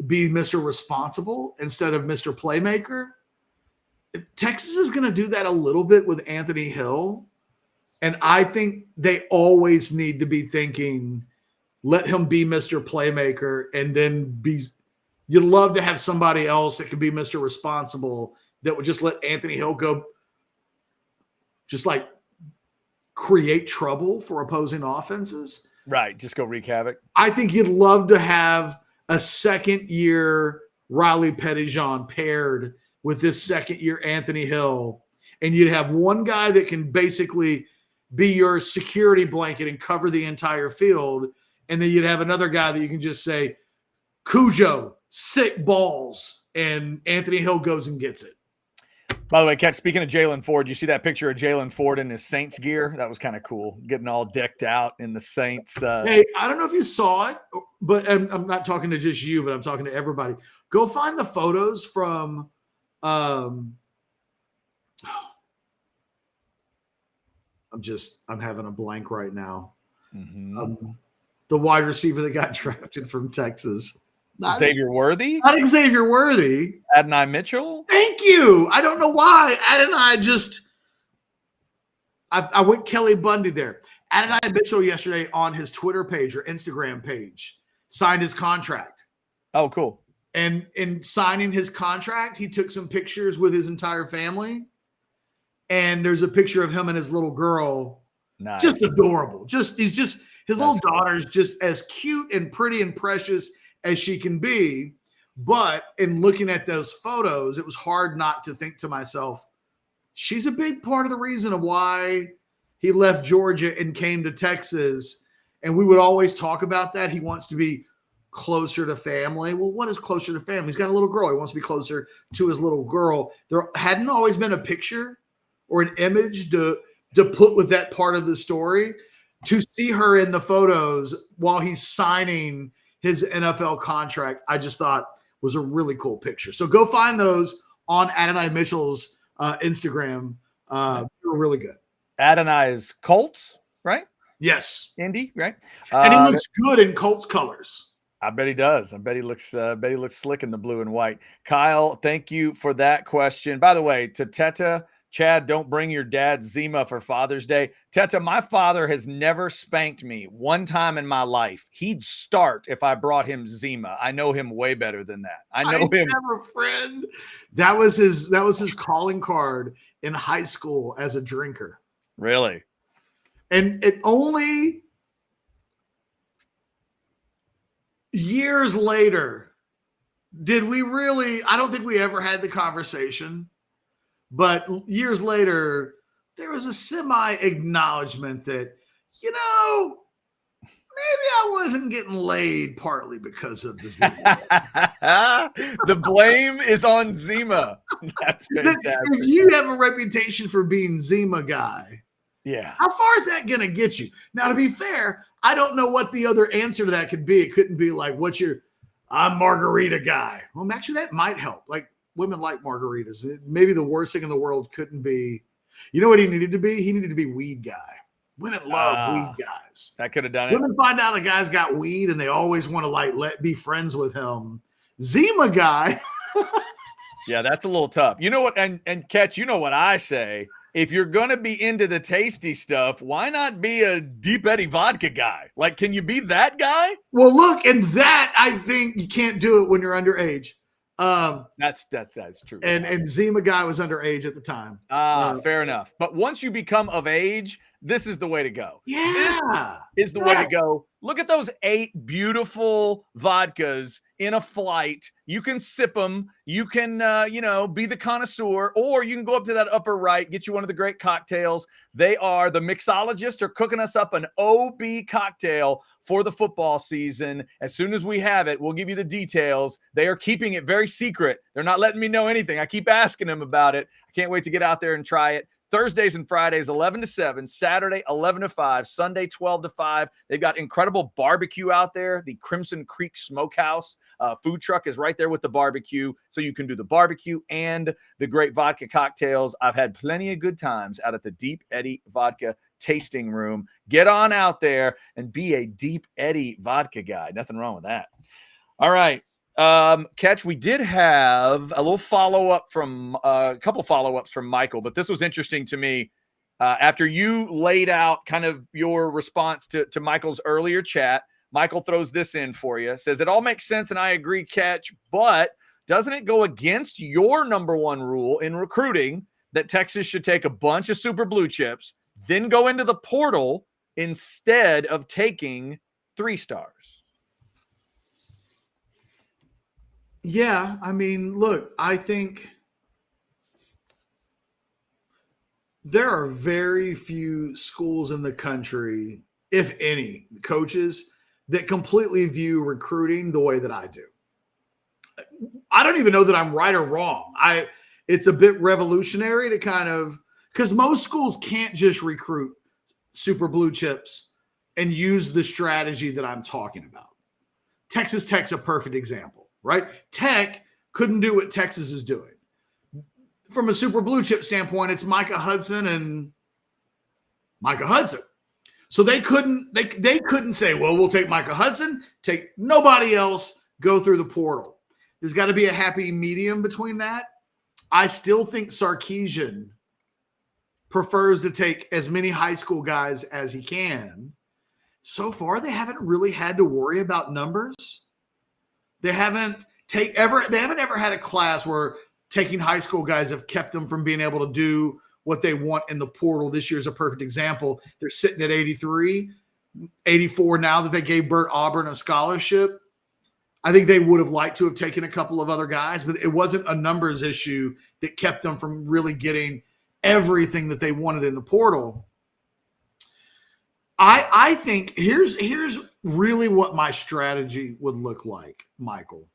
be Mr. Responsible instead of Mr. Playmaker. Texas is going to do that a little bit with Anthony Hill. And I think they always need to be thinking, let him be Mr. Playmaker and then you'd love to have somebody else that could be Mr. Responsible that would just let Anthony Hill go just like create trouble for opposing offenses. Right. Just go wreak havoc. I think you'd love to have a second-year Riley Pettyjohn paired with this second-year Anthony Hill, and you'd have one guy that can basically be your security blanket and cover the entire field, and then you'd have another guy that you can just say, Cujo, sick balls, and Anthony Hill goes and gets it. By the way, Catch, speaking of Jalen Ford, you see that picture of Jalen Ford in his Saints gear? That was kind of cool, getting all decked out in the Saints. Hey, I don't know if you saw it, but I'm not talking to just you, but I'm talking to everybody. Go find the photos from I'm having a blank right now. Mm-hmm. The wide receiver that got drafted from Texas. Xavier Worthy? Not Xavier Worthy. Adonai Mitchell? Thank you. I don't know why. Adonai I went Kelly Bundy there. Adonai Mitchell yesterday on his Twitter page or Instagram page signed his contract. Oh, cool. And in signing his contract, he took some pictures with his entire family. And there's a picture of him and his little girl. Nice. Just adorable. His little cool. daughter's just as cute and pretty and precious as she can be. But in looking at those photos, it was hard not to think to myself, she's a big part of the reason of why he left Georgia and came to Texas. And we would always talk about that. He wants to be closer to family. Well, what is closer to family? He's got a little girl. He wants to be closer to his little girl. There hadn't always been a picture or an image to put with that part of the story. To see her in the photos while he's signing his NFL contract, I just thought was a really cool picture. So go find those on Adonai Mitchell's Instagram. They were really good. Adonai's Colts, right? Yes. Indy, right? And he looks good in Colts colors. I bet he does. I bet he looks slick in the blue and white. Kyle, thank you for that question. By the way, to Teta, Chad, don't bring your dad Zima for Father's Day. Teta, my father has never spanked me one time in my life. He'd start if I brought him Zima. I know him way better than that. I know him. Have a friend. That was his calling card in high school as a drinker. Really? And it only years later did we really, I don't think we ever had the conversation. But years later, there was a semi-acknowledgement that, maybe I wasn't getting laid partly because of the Zima. The blame is on Zima. That's fantastic. If you have a reputation for being Zima guy, yeah, how far is that going to get you? Now, to be fair, I don't know what the other answer to that could be. It couldn't be like, I'm margarita guy. Well, actually, that might help. Like, women like margaritas. Maybe the worst thing in the world couldn't be, you know what he needed to be? He needed to be weed guy. Women love weed guys. That could have done it. Women find out a guy's got weed and they always want to be friends with him. Zima guy. Yeah, that's a little tough. You know what? And Catch, you know what I say? If you're going to be into the tasty stuff, why not be a Deep Eddy vodka guy? Like, can you be that guy? Well, look, and that I think you can't do it when you're underage. That's true. And Zima guy was underage at the time. Fair enough. But once you become of age, this is the way to go. Yeah. This is the way to go. Look at those 8 beautiful vodkas in a flight. You can sip them. You can, be the connoisseur, or you can go up to that upper right, get you one of the great cocktails. The mixologists are cooking us up an OB cocktail for the football season. As soon as we have it, we'll give you the details. They are keeping it very secret. They're not letting me know anything. I keep asking them about it. I can't wait to get out there and try it. Thursdays and Fridays, 11 to 7, Saturday, 11 to 5, Sunday, 12 to 5. They've got incredible barbecue out there. The Crimson Creek Smokehouse food truck is right there with the barbecue. So you can do the barbecue and the great vodka cocktails. I've had plenty of good times out at the Deep Eddy Vodka Tasting Room. Get on out there and be a Deep Eddy vodka guy. Nothing wrong with that. All right. Catch, we did have a little follow-up from a couple follow-ups from Michael, but this was interesting to me. After you laid out kind of your response to Michael's earlier chat, Michael throws this in for you. Says, it all makes sense, and I agree, Catch, but doesn't it go against your number one rule in recruiting that Texas should take a bunch of super blue chips, then go into the portal instead of taking 3 stars? Yeah, I mean, look, I think there are very few schools in the country, if any, coaches that completely view recruiting the way that I do. I don't even know that I'm right or wrong. It's a bit revolutionary to kind of, because most schools can't just recruit super blue chips and use the strategy that I'm talking about. Texas Tech's a perfect example. Right? Tech couldn't do what Texas is doing. From a super blue chip standpoint, it's Micah Hudson and Micah Hudson. So they couldn't say, well, we'll take Micah Hudson, take nobody else, go through the portal. There's got to be a happy medium between that. I still think Sarkisian prefers to take as many high school guys as he can. So far, they haven't really had to worry about numbers. They haven't ever had a class where taking high school guys have kept them from being able to do what they want in the portal. This year's a perfect example. They're sitting at 83, 84 now that they gave Bert Auburn a scholarship. I think they would have liked to have taken a couple of other guys, but it wasn't a numbers issue that kept them from really getting everything that they wanted in the portal. I think here's really what my strategy would look like, Michael.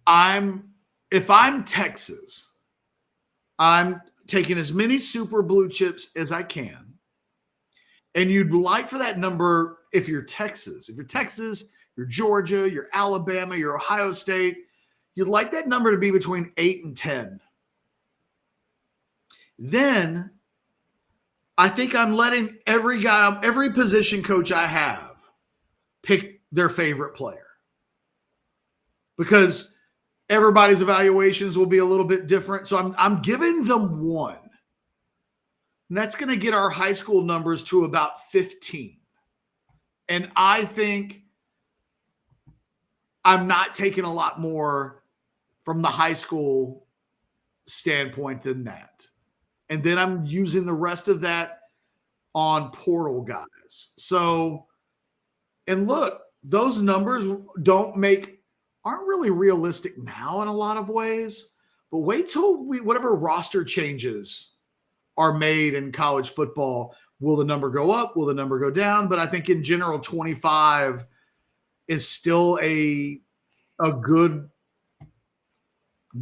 If I'm Texas, I'm taking as many super blue chips as I can. And you'd like for that number, if you're Texas, you're Georgia, you're Alabama, you're Ohio State, you'd like that number to be between 8 and 10. Then I think I'm letting every position coach I have pick their favorite player, because everybody's evaluations will be a little bit different. So I'm giving them one, and that's going to get our high school numbers to about 15. And I think I'm not taking a lot more from the high school standpoint than that. And then I'm using the rest of that on portal guys. So, and look, those numbers aren't really realistic now in a lot of ways, but wait till whatever roster changes are made in college football. Will the number go up? Will the number go down? But I think in general, 25 is still a good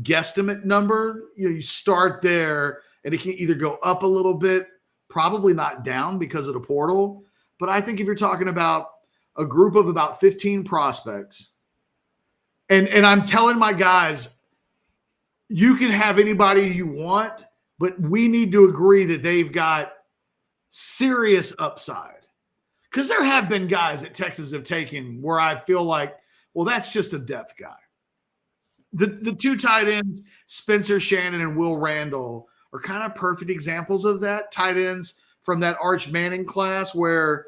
guesstimate number. You start there, and it can either go up a little bit, probably not down because of the portal. But I think if you're talking about a group of about 15 prospects, and I'm telling my guys, you can have anybody you want, but we need to agree that they've got serious upside. Because there have been guys that Texas have taken where I feel like, Well, that's just a depth guy. The two tight ends, Spencer Shannon and Will Randall, are kind of perfect examples of that. Tight ends from that Arch Manning class where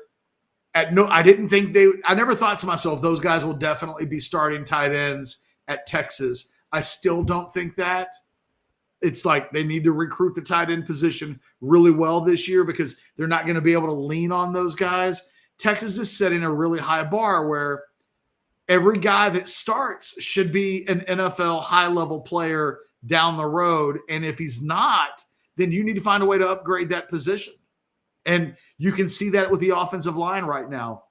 I never thought to myself, those guys will definitely be starting tight ends at Texas. I still don't think that. It's like they need to recruit the tight end position really well this year because they're not going to be able to lean on those guys. Texas is setting a really high bar where every guy that starts should be an NFL high-level player down the road. And if he's not, then you need to find a way to upgrade that position. And you can see that with the offensive line right now.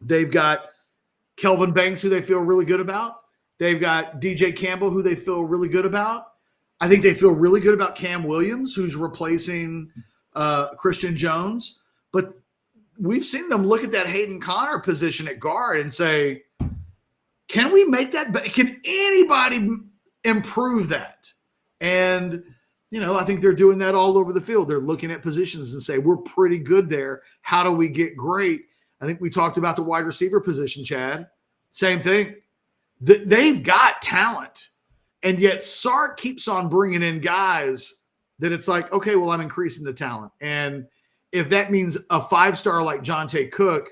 They've got Kelvin Banks, who they feel really good about. They've got DJ Campbell, who they feel really good about. I think they feel really good about Cam Williams, who's replacing Christian Jones. But we've seen them look at that Hayden Connor position at guard and say, can we make that? Can anybody improve that? And, I think they're doing that all over the field. They're looking at positions and say, we're pretty good there. How do we get great? I think we talked about the wide receiver position, Chad. Same thing. They've got talent. And yet Sark keeps on bringing in guys that it's like, okay, well, I'm increasing the talent. And if that means a 5-star like Jonte Cook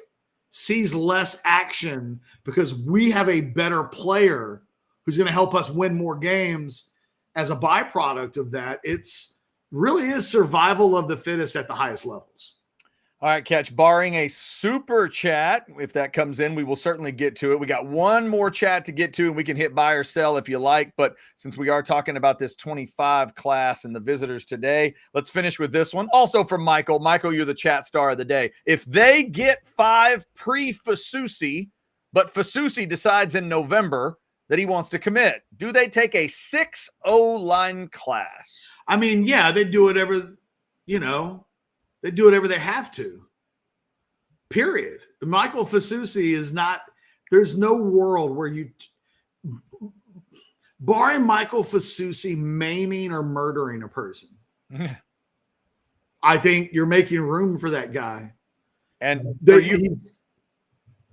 sees less action because we have a better player who's going to help us win more games as a byproduct of that, it's really is survival of the fittest at the highest levels. All right, Catch, barring a super chat, if that comes in, we will certainly get to it. We got one more chat to get to, and we can hit buy or sell if you like. But since we are talking about this 25 class and the visitors today, let's finish with this one. Also from Michael. Michael, you're the chat star of the day. If they get 5 pre-Fasusi, but Fasusi decides in November that he wants to commit, do they take a 6 O-line class? I mean, yeah, they do whatever, they do whatever they have to, period. Michael Fasusi is not – there's no world where you – barring Michael Fasusi maiming or murdering a person, I think you're making room for that guy. And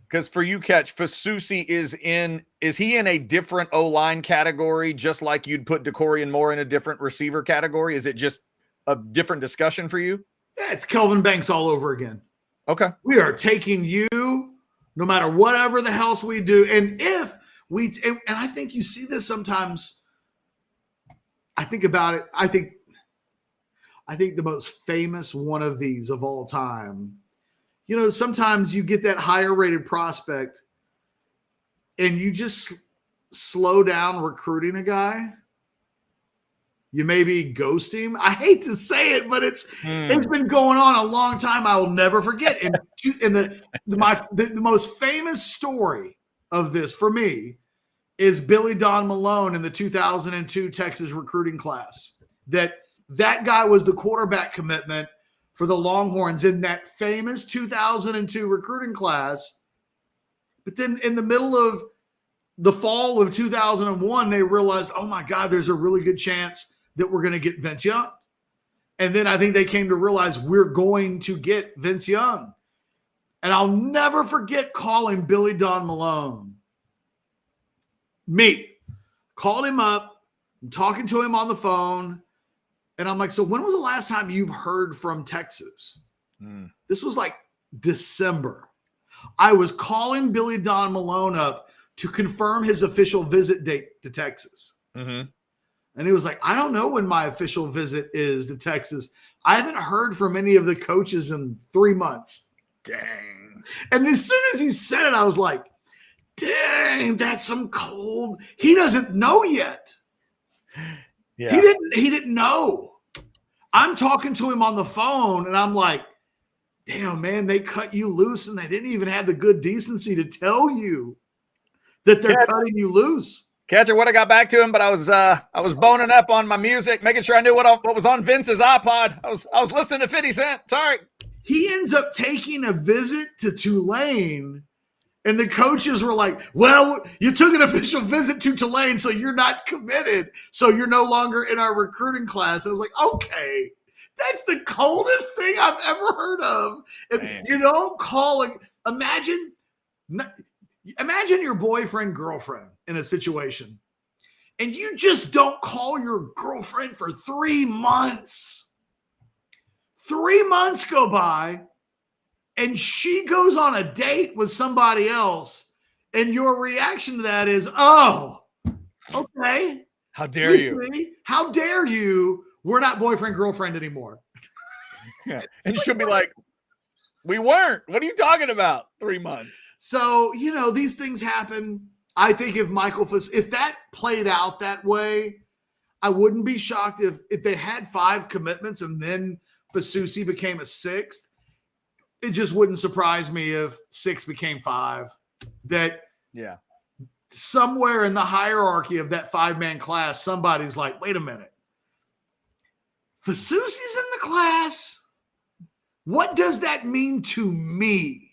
because for you, Catch, Fasusi is he in a different O-line category, just like you'd put DeCorian Moore in a different receiver category? Is it just a different discussion for you? Yeah, it's Kelvin Banks all over again. Okay. We are taking you no matter whatever the else we do. And if we – and I think you see this sometimes. I think about it. I think the most famous one of these of all time, sometimes you get that higher rated prospect and you just slow down recruiting a guy. You maybe ghost him. I hate to say it, but it's been going on a long time. I will never forget. And the most famous story of this for me is Billy Don Malone in the 2002 Texas recruiting class. That guy was the quarterback commitment for the Longhorns in that famous 2002 recruiting class. But then in the middle of the fall of 2001, they realized, oh my God, there's a really good chance that we're going to get Vince Young. And then I think they came to realize we're going to get Vince Young. And I'll never forget calling Billy Don Malone. Called him up, I'm talking to him on the phone. And I'm like, so when was the last time you've heard from Texas? This was like December. I was calling Billy Don Malone up to confirm his official visit date to Texas. Mm-hmm. And he was like, I don't know when my official visit is to Texas. I haven't heard from any of the coaches in 3 months. Dang. And as soon as he said it, I was like, dang, that's some cold. He doesn't know yet. Yeah. He didn't know. I'm talking to him on the phone and I'm like, damn, man, they cut you loose and they didn't even have the good decency to tell you that they're cutting you loose. Catcher would have got back to him, but I was boning up on my music, making sure I knew what was on Vince's iPod. I was listening to 50 Cent. Sorry. He ends up taking a visit to Tulane, and the coaches were like, well, you took an official visit to Tulane, so you're not committed. So you're no longer in our recruiting class. And I was like, okay, that's the coldest thing I've ever heard of. And you don't call it. Imagine Imagine your boyfriend, girlfriend in a situation, and you just don't call your girlfriend for 3 months. 3 months go by, and she goes on a date with somebody else, and your reaction to that is, oh, okay. How dare you? How dare you? We're not boyfriend, girlfriend anymore. Yeah. And she'll be like, we weren't. What are you talking about? 3 months. So, these things happen. I think if that played out that way, I wouldn't be shocked if they had 5 commitments and then Fasusi became a 6th. It just wouldn't surprise me if 6 became 5. That somewhere in the hierarchy of that 5-man class, somebody's like, wait a minute. Fasusi's in the class. What does that mean to me?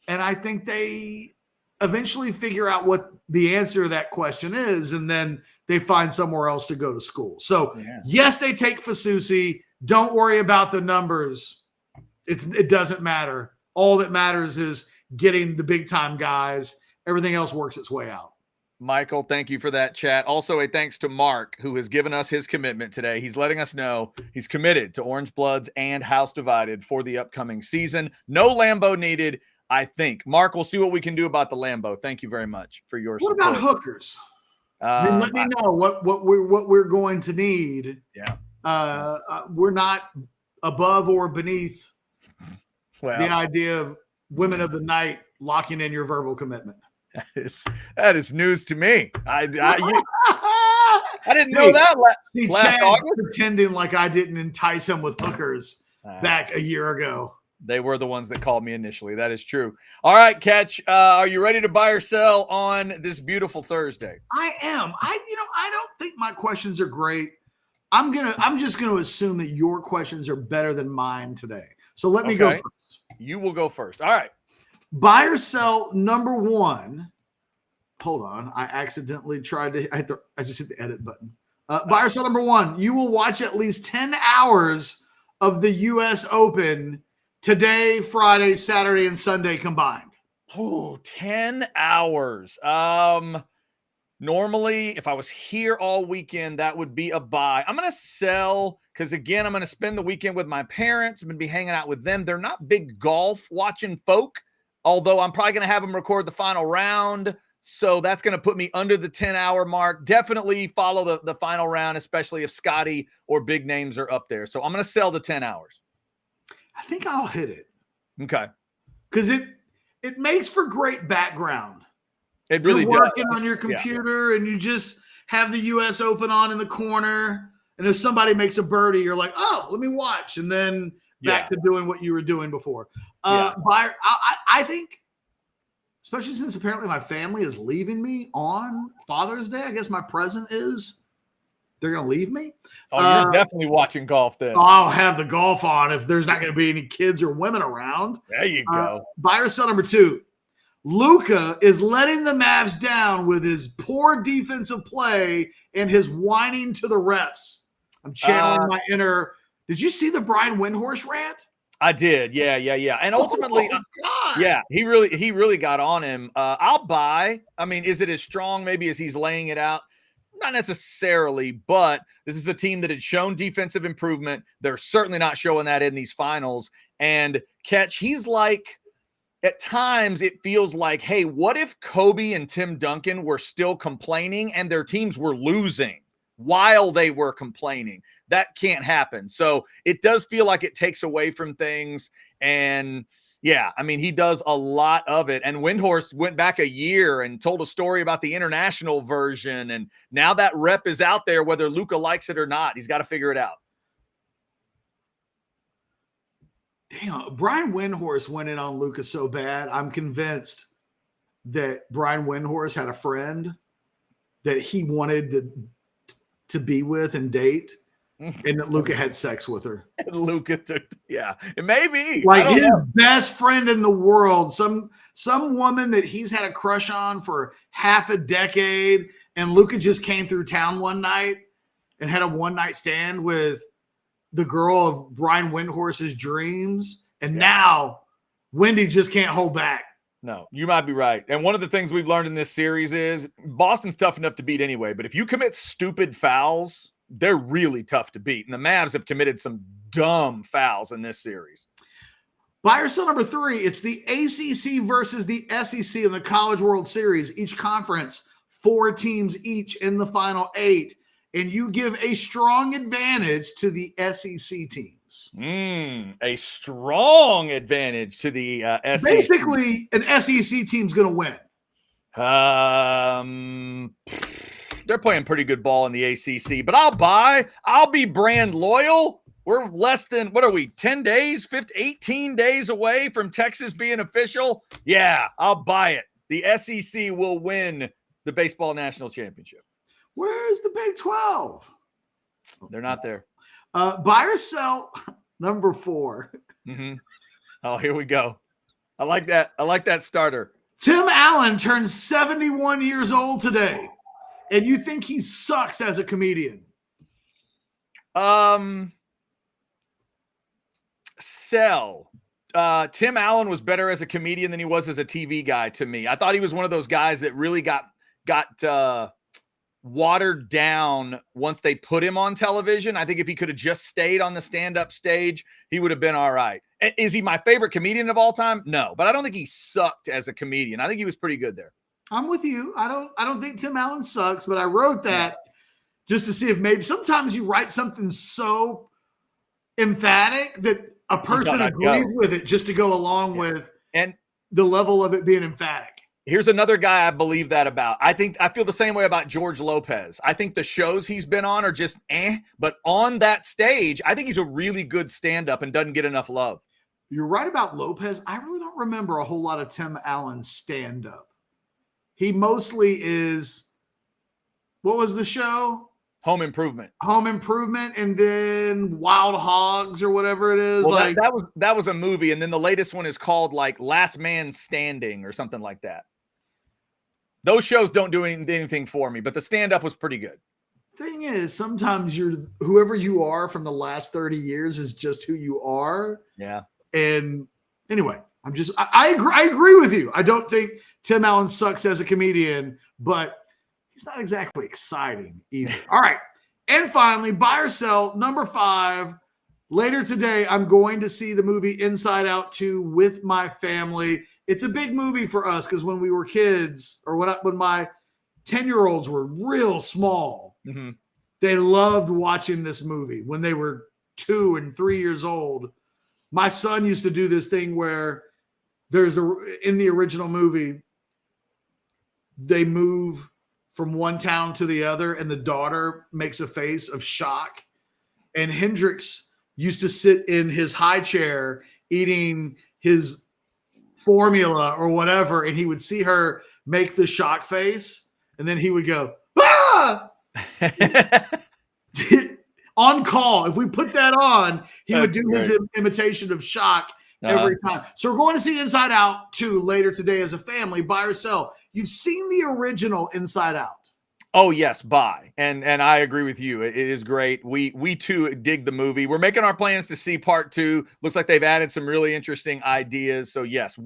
And I think they eventually figure out what the answer to that question is, and then they find somewhere else to go to school. So, yes, they take Fasusi. Don't worry about the numbers. It doesn't matter. All that matters is getting the big-time guys. Everything else works its way out. Michael, thank you for that chat. Also, a thanks to Mark, who has given us his commitment today. He's letting us know he's committed to Orange Bloods and House Divided for the upcoming season. No Lambo needed, I think. Mark, we'll see what we can do about the Lambo. Thank you very much for your support. What about hookers? Let me know what we're going to need. Yeah. We're not above or beneath the idea of women of the night locking in your verbal commitment. That is news to me. I didn't know that last August. Pretending like I didn't entice him with hookers back a year ago. They were the ones that called me initially. That is true. All right, Catch. Are you ready to buy or sell on this beautiful Thursday? I am. I don't think my questions are great. I'm just gonna assume that your questions are better than mine today. So let me go first. You will go first. All right. Buy or sell number 1. Hold on. I accidentally tried to. I just hit the edit button. Buy or sell number 1. You will watch at least 10 hours of the U.S. Open today, Friday, Saturday, and Sunday combined. Oh, 10 hours. Normally, if I was here all weekend, that would be a buy. I'm going to sell because, again, I'm going to spend the weekend with my parents. I'm going to be hanging out with them. They're not big golf watching folk, although I'm probably going to have them record the final round. So that's going to put me under the 10-hour mark. Definitely follow the final round, especially if Scotty or big names are up there. So I'm going to sell the 10 hours. I think I'll hit it. Okay. Because it makes for great background. It really does. You're working on your computer and you just have the U.S. Open on in the corner. And if somebody makes a birdie, you're like, oh, let me watch. And then back to doing what you were doing before. I think, especially since apparently my family is leaving me on Father's Day, I guess my present is they're going to leave me. Oh, you're definitely watching golf then. I'll have the golf on if there's not going to be any kids or women around. There you go. Buy or sell number 2. Luka is letting the Mavs down with his poor defensive play and his whining to the refs. I'm channeling my inner. Did you see the Brian Windhorst rant? I did. Yeah. And ultimately, he really got on him. I'll buy. I mean, is it as strong maybe as he's laying it out? Not necessarily, but this is a team that had shown defensive improvement. They're certainly not showing that in these finals. And Catch, he's like, at times it feels like, hey, what if Kobe and Tim Duncan were still complaining and their teams were losing while they were complaining? That can't happen. So it does feel like it takes away from things. And yeah, I mean, he does a lot of it. And Windhorst went back a year and told a story about the international version. And now that rep is out there, whether Luka likes it or not. He's got to figure it out. Damn, Brian Windhorst went in on Luka so bad. I'm convinced that Brian Windhorst had a friend that he wanted to be with and date, and that Luka had sex with her. And Luka took, it may be like his best friend in the world, some woman that he's had a crush on for half a decade, and Luka just came through town one night and had a one-night stand with the girl of Brian Windhorst's dreams, and now Wendy just can't hold back. No, you might be right. And one of the things we've learned in this series is Boston's tough enough to beat anyway, but if you commit stupid fouls, they're really tough to beat. And the Mavs have committed some dumb fouls in this series. Buy or sell number 3. It's the ACC versus the SEC in the College World Series. Each conference, 4 teams each in the final 8. And you give a strong advantage to the SEC teams. A strong advantage to the SEC. Basically, an SEC team's going to win. They're playing pretty good ball in the ACC, but I'll be brand loyal. We're less than, what are we, 10 days, 18 days away from Texas being official? Yeah, I'll buy it. The SEC will win the baseball national championship. Where's the Big 12? They're not there. Buy or sell number 4. Mm-hmm. Oh, here we go. I like that. I like that starter. Tim Allen turns 71 years old today, and you think he sucks as a comedian? Sell. Tim Allen was better as a comedian than he was as a TV guy to me. I thought he was one of those guys that really got watered down once they put him on television. I think if he could have just stayed on the stand-up stage, he would have been all right. Is he my favorite comedian of all time? No, but I don't think he sucked as a comedian. I think he was pretty good there. I'm with you. I don't think Tim Allen sucks, but I wrote that just to see if maybe sometimes you write something so emphatic that a person agrees with it just to go along with and the level of it being emphatic. Here's another guy I believe that about. I feel the same way about George Lopez. I think the shows he's been on are just but on that stage, I think he's a really good stand-up and doesn't get enough love. You're right about Lopez. I really don't remember a whole lot of Tim Allen stand-up. He mostly is, what was the show? Home Improvement. Home Improvement, and then Wild Hogs or whatever it is. Well, like that was a movie, and then the latest one is called like Last Man Standing or something like that. Those shows don't do anything for me, but the stand-up was pretty good. Thing is, sometimes whoever you are from the last 30 years is just who you are. Yeah. And anyway, I agree with you. I don't think Tim Allen sucks as a comedian, but he's not exactly exciting either. All right. And finally, buy or sell number 5. Later today, I'm going to see the movie Inside Out 2 with my family. It's a big movie for us because when we were kids, or when my 10-year-olds were real small, they loved watching this movie when they were 2 and 3 years old. My son used to do this thing where in the original movie, they move from one town to the other, and the daughter makes a face of shock. And Hendrix used to sit in his high chair eating his formula or whatever, and he would see her make the shock face, and then he would go, ah! On call. If we put that on, he would do his imitation of shock every time. So we're going to see Inside Out 2 later today as a family. Buy or sell. You've seen the original Inside Out. Oh yes, buy. And I agree with you. It is great. We too dig the movie. We're making our plans to see part 2. Looks like they've added some really interesting ideas. So yes,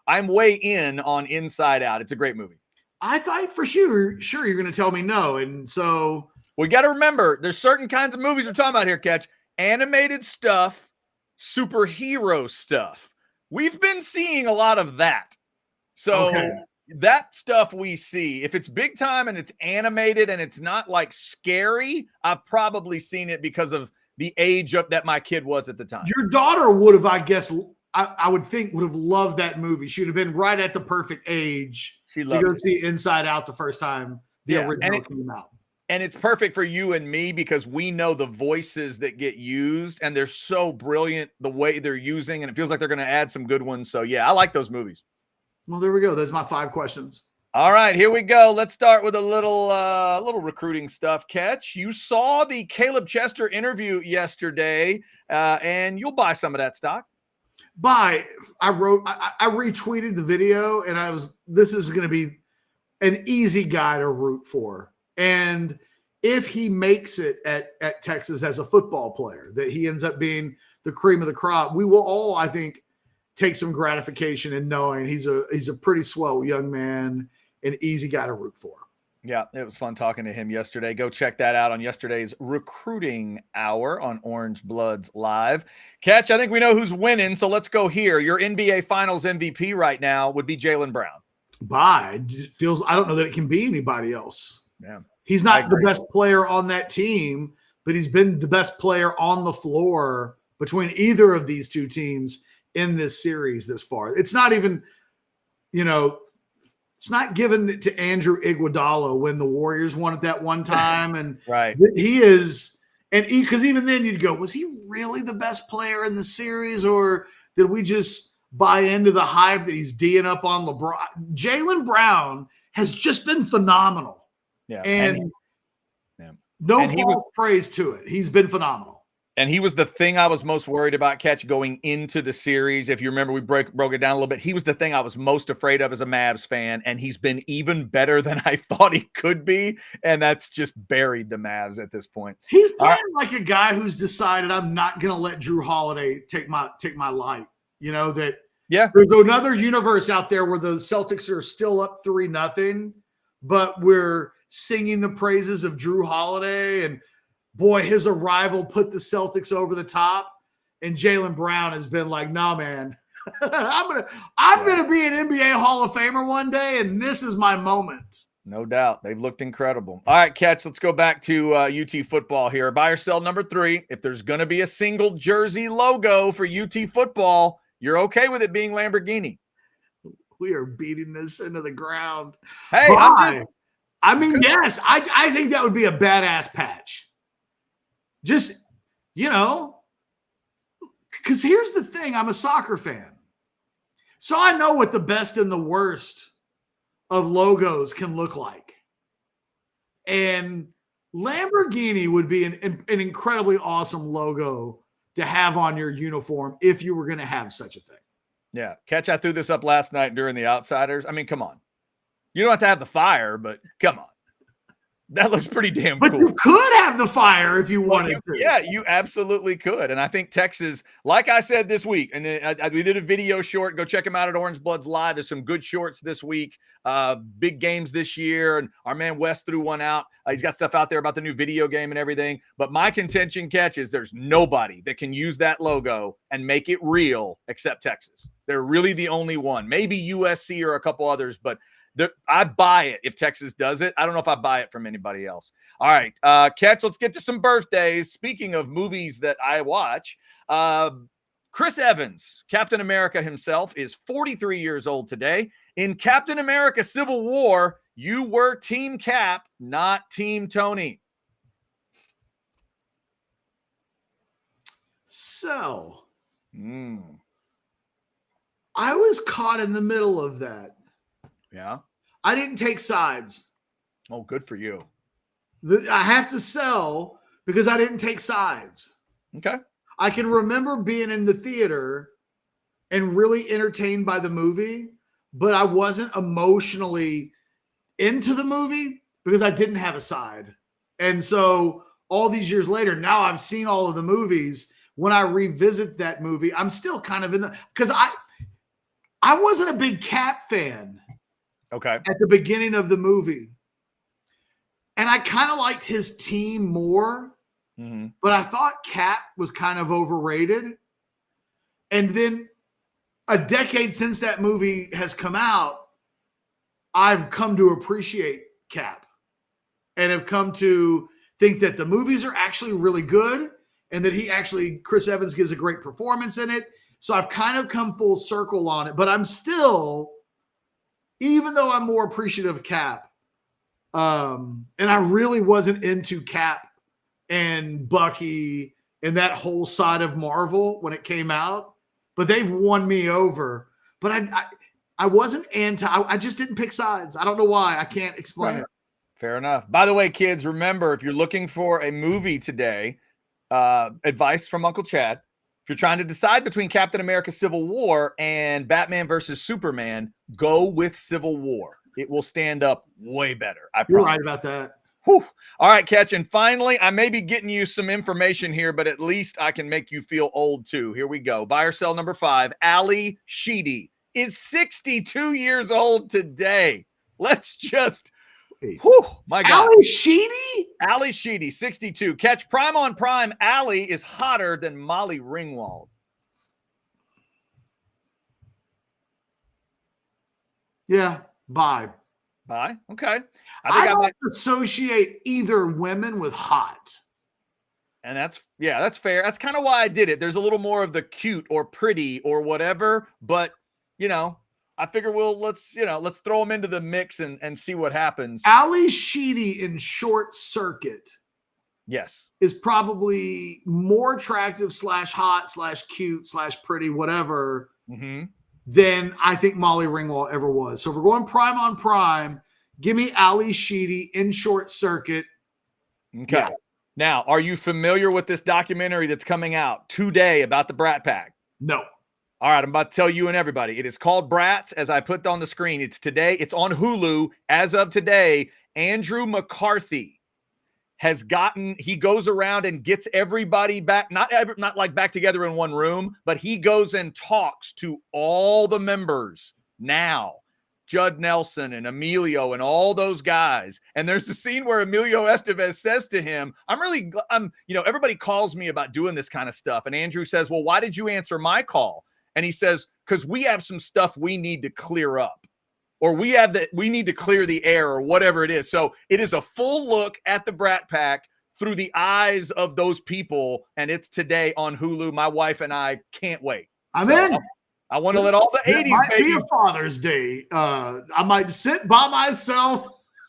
I'm way in on Inside Out. It's a great movie. I thought for sure you're going to tell me no. And so we got to remember there's certain kinds of movies we're talking about here, Catch. Animated stuff, superhero stuff. We've been seeing a lot of that. So that stuff we see, if it's big time and it's animated and it's not like scary, I've probably seen it because of the age that my kid was at the time. Your daughter would have, I guess, I would think would have loved that movie. She would have been right at the perfect age to go see Inside Out the first time the original came out. And it's perfect for you and me because we know the voices that get used and they're so brilliant the way they're using, and it feels like they're going to add some good ones. So yeah, I like those movies. Well, there we go. There's my 5 questions. All right, here we go. Let's start with a little recruiting stuff. Catch, you saw the Caleb Chester interview yesterday, and you'll buy some of that stock. I retweeted the video, and this is going to be an easy guy to root for. And if he makes it at Texas as a football player, that he ends up being the cream of the crop, we will all, I think, take some gratification in knowing he's a pretty swell young man, an easy guy to root for. Yeah, it was fun talking to him yesterday. Go check that out on yesterday's Recruiting Hour on Orange Bloods Live. Catch, I think we know who's winning, so let's go here. Your NBA Finals MVP right now would be Jaylen Brown. I don't know that it can be anybody else. Yeah, he's not the best player on that team, but he's been the best player on the floor between either of these two teams in this series this far. It's not even, it's not given to Andrew Iguodala when the Warriors won at that one time. And right. He is, because even then you'd go, was he really the best player in the series, or did we just buy into the hype that he's D'ing up on LeBron? Jaylen Brown has just been phenomenal. Yeah. And false praise to it. He's been phenomenal. And he was the thing I was most worried about, Catch, going into the series. If you remember, we broke it down a little bit. He was the thing I was most afraid of as a Mavs fan, and he's been even better than I thought he could be, and that's just buried the Mavs at this point. He's playing like a guy who's decided, I'm not going to let Drew Holiday take my light. There's another universe out there where the Celtics are still up 3-0, but we're singing the praises of Drew Holiday, and boy, his arrival put the Celtics over the top, and Jaylen Brown has been like, "Nah, man, I'm gonna be an NBA Hall of Famer one day, and this is my moment." No doubt, they've looked incredible. All right, Catch, let's go back to UT football here. Buy or sell number 3. If there's going to be a single jersey logo for UT football, you're okay with it being Lamborghini. We are beating this into the ground. Hey, yes, I think that would be a badass patch. Just, because here's the thing. I'm a soccer fan. So I know what the best and the worst of logos can look like. And Lamborghini would be an incredibly awesome logo to have on your uniform if you were going to have such a thing. Yeah. Catch, I threw this up last night during the Outsiders. I mean, come on. You don't have to have the fire, but come on. That looks pretty damn cool. But you could have the fire if you wanted to. Yeah, you absolutely could. And I think Texas, like I said this week, and we did a video short. Go check them out at Orange Bloods Live. There's some good shorts this week. Big games this year. And our man Wes threw one out. He's got stuff out there about the new video game and everything. But my contention, Catch, is there's nobody that can use that logo and make it real except Texas. They're really the only one. Maybe USC or a couple others, but I buy it if Texas does it. I don't know if I buy it from anybody else. All right, Catch, let's get to some birthdays. Speaking of movies that I watch, Chris Evans, Captain America himself, is 43 years old today. In Captain America Civil War, you were Team Cap, not Team Tony. So, I was caught in the middle of that. Yeah. I didn't take sides. Oh, good for you. I have to sell because I didn't take sides. Okay. I can remember being in the theater and really entertained by the movie, but I wasn't emotionally into the movie because I didn't have a side. And so all these years later, now I've seen all of the movies. When I revisit that movie, I'm still kind of because I wasn't a big Cap fan. Okay. At the beginning of the movie. And I kind of liked his team more, but I thought Cap was kind of overrated. And then a decade since that movie has come out, I've come to appreciate Cap and have come to think that the movies are actually really good and that Chris Evans gives a great performance in it. So I've kind of come full circle on it, but I'm still, even though I'm more appreciative of Cap, and I really wasn't into Cap and Bucky and that whole side of Marvel when it came out, but they've won me over. But I wasn't I just didn't pick sides. I don't know why. I can't explain it. Fair enough. By the way, kids, remember, if you're looking for a movie today, advice from Uncle Chad, if you're trying to decide between Captain America Civil War and Batman versus Superman, go with Civil War. It will stand up way better. You're right about that. Whew. All right, Catch. And finally, I may be getting you some information here, but at least I can make you feel old too. Here we go. Buy or sell number 5. Ali Sheedy is 62 years old today. Let's just, whew, my God. Ali Sheedy? Ali Sheedy, 62. Catch, prime on prime. Ali is hotter than Molly Ringwald. Yeah, bye. Bye. Okay. I don't associate either women with hot. And that's fair. That's kind of why I did it. There's a little more of the cute or pretty or whatever, but I figure let's throw them into the mix and see what happens. Ali Sheedy in Short Circuit, yes, is probably more attractive / hot / cute / pretty, whatever, than I think Molly Ringwald ever was. So if we're going prime on prime, give me Ali Sheedy in Short Circuit. Okay. Yeah. Now, are you familiar with this documentary that's coming out today about the Brat Pack? No. All right, I'm about to tell you and everybody. It is called Brats, as I put on the screen. It's today. It's on Hulu. As of today, Andrew McCarthy he goes around and gets everybody back, not like back together in one room, but he goes and talks to all the members now. Judd Nelson and Emilio and all those guys. And there's a scene where Emilio Estevez says to him, everybody calls me about doing this kind of stuff. And Andrew says, well, why did you answer my call? And he says, because we have some stuff we need to clear up, or we need to clear the air, or whatever it is. So it is a full look at the Brat Pack through the eyes of those people. And it's today on Hulu. My wife and I can't wait. I'm in. I want to let all the 80s might babies. be a Father's Day. I might sit by myself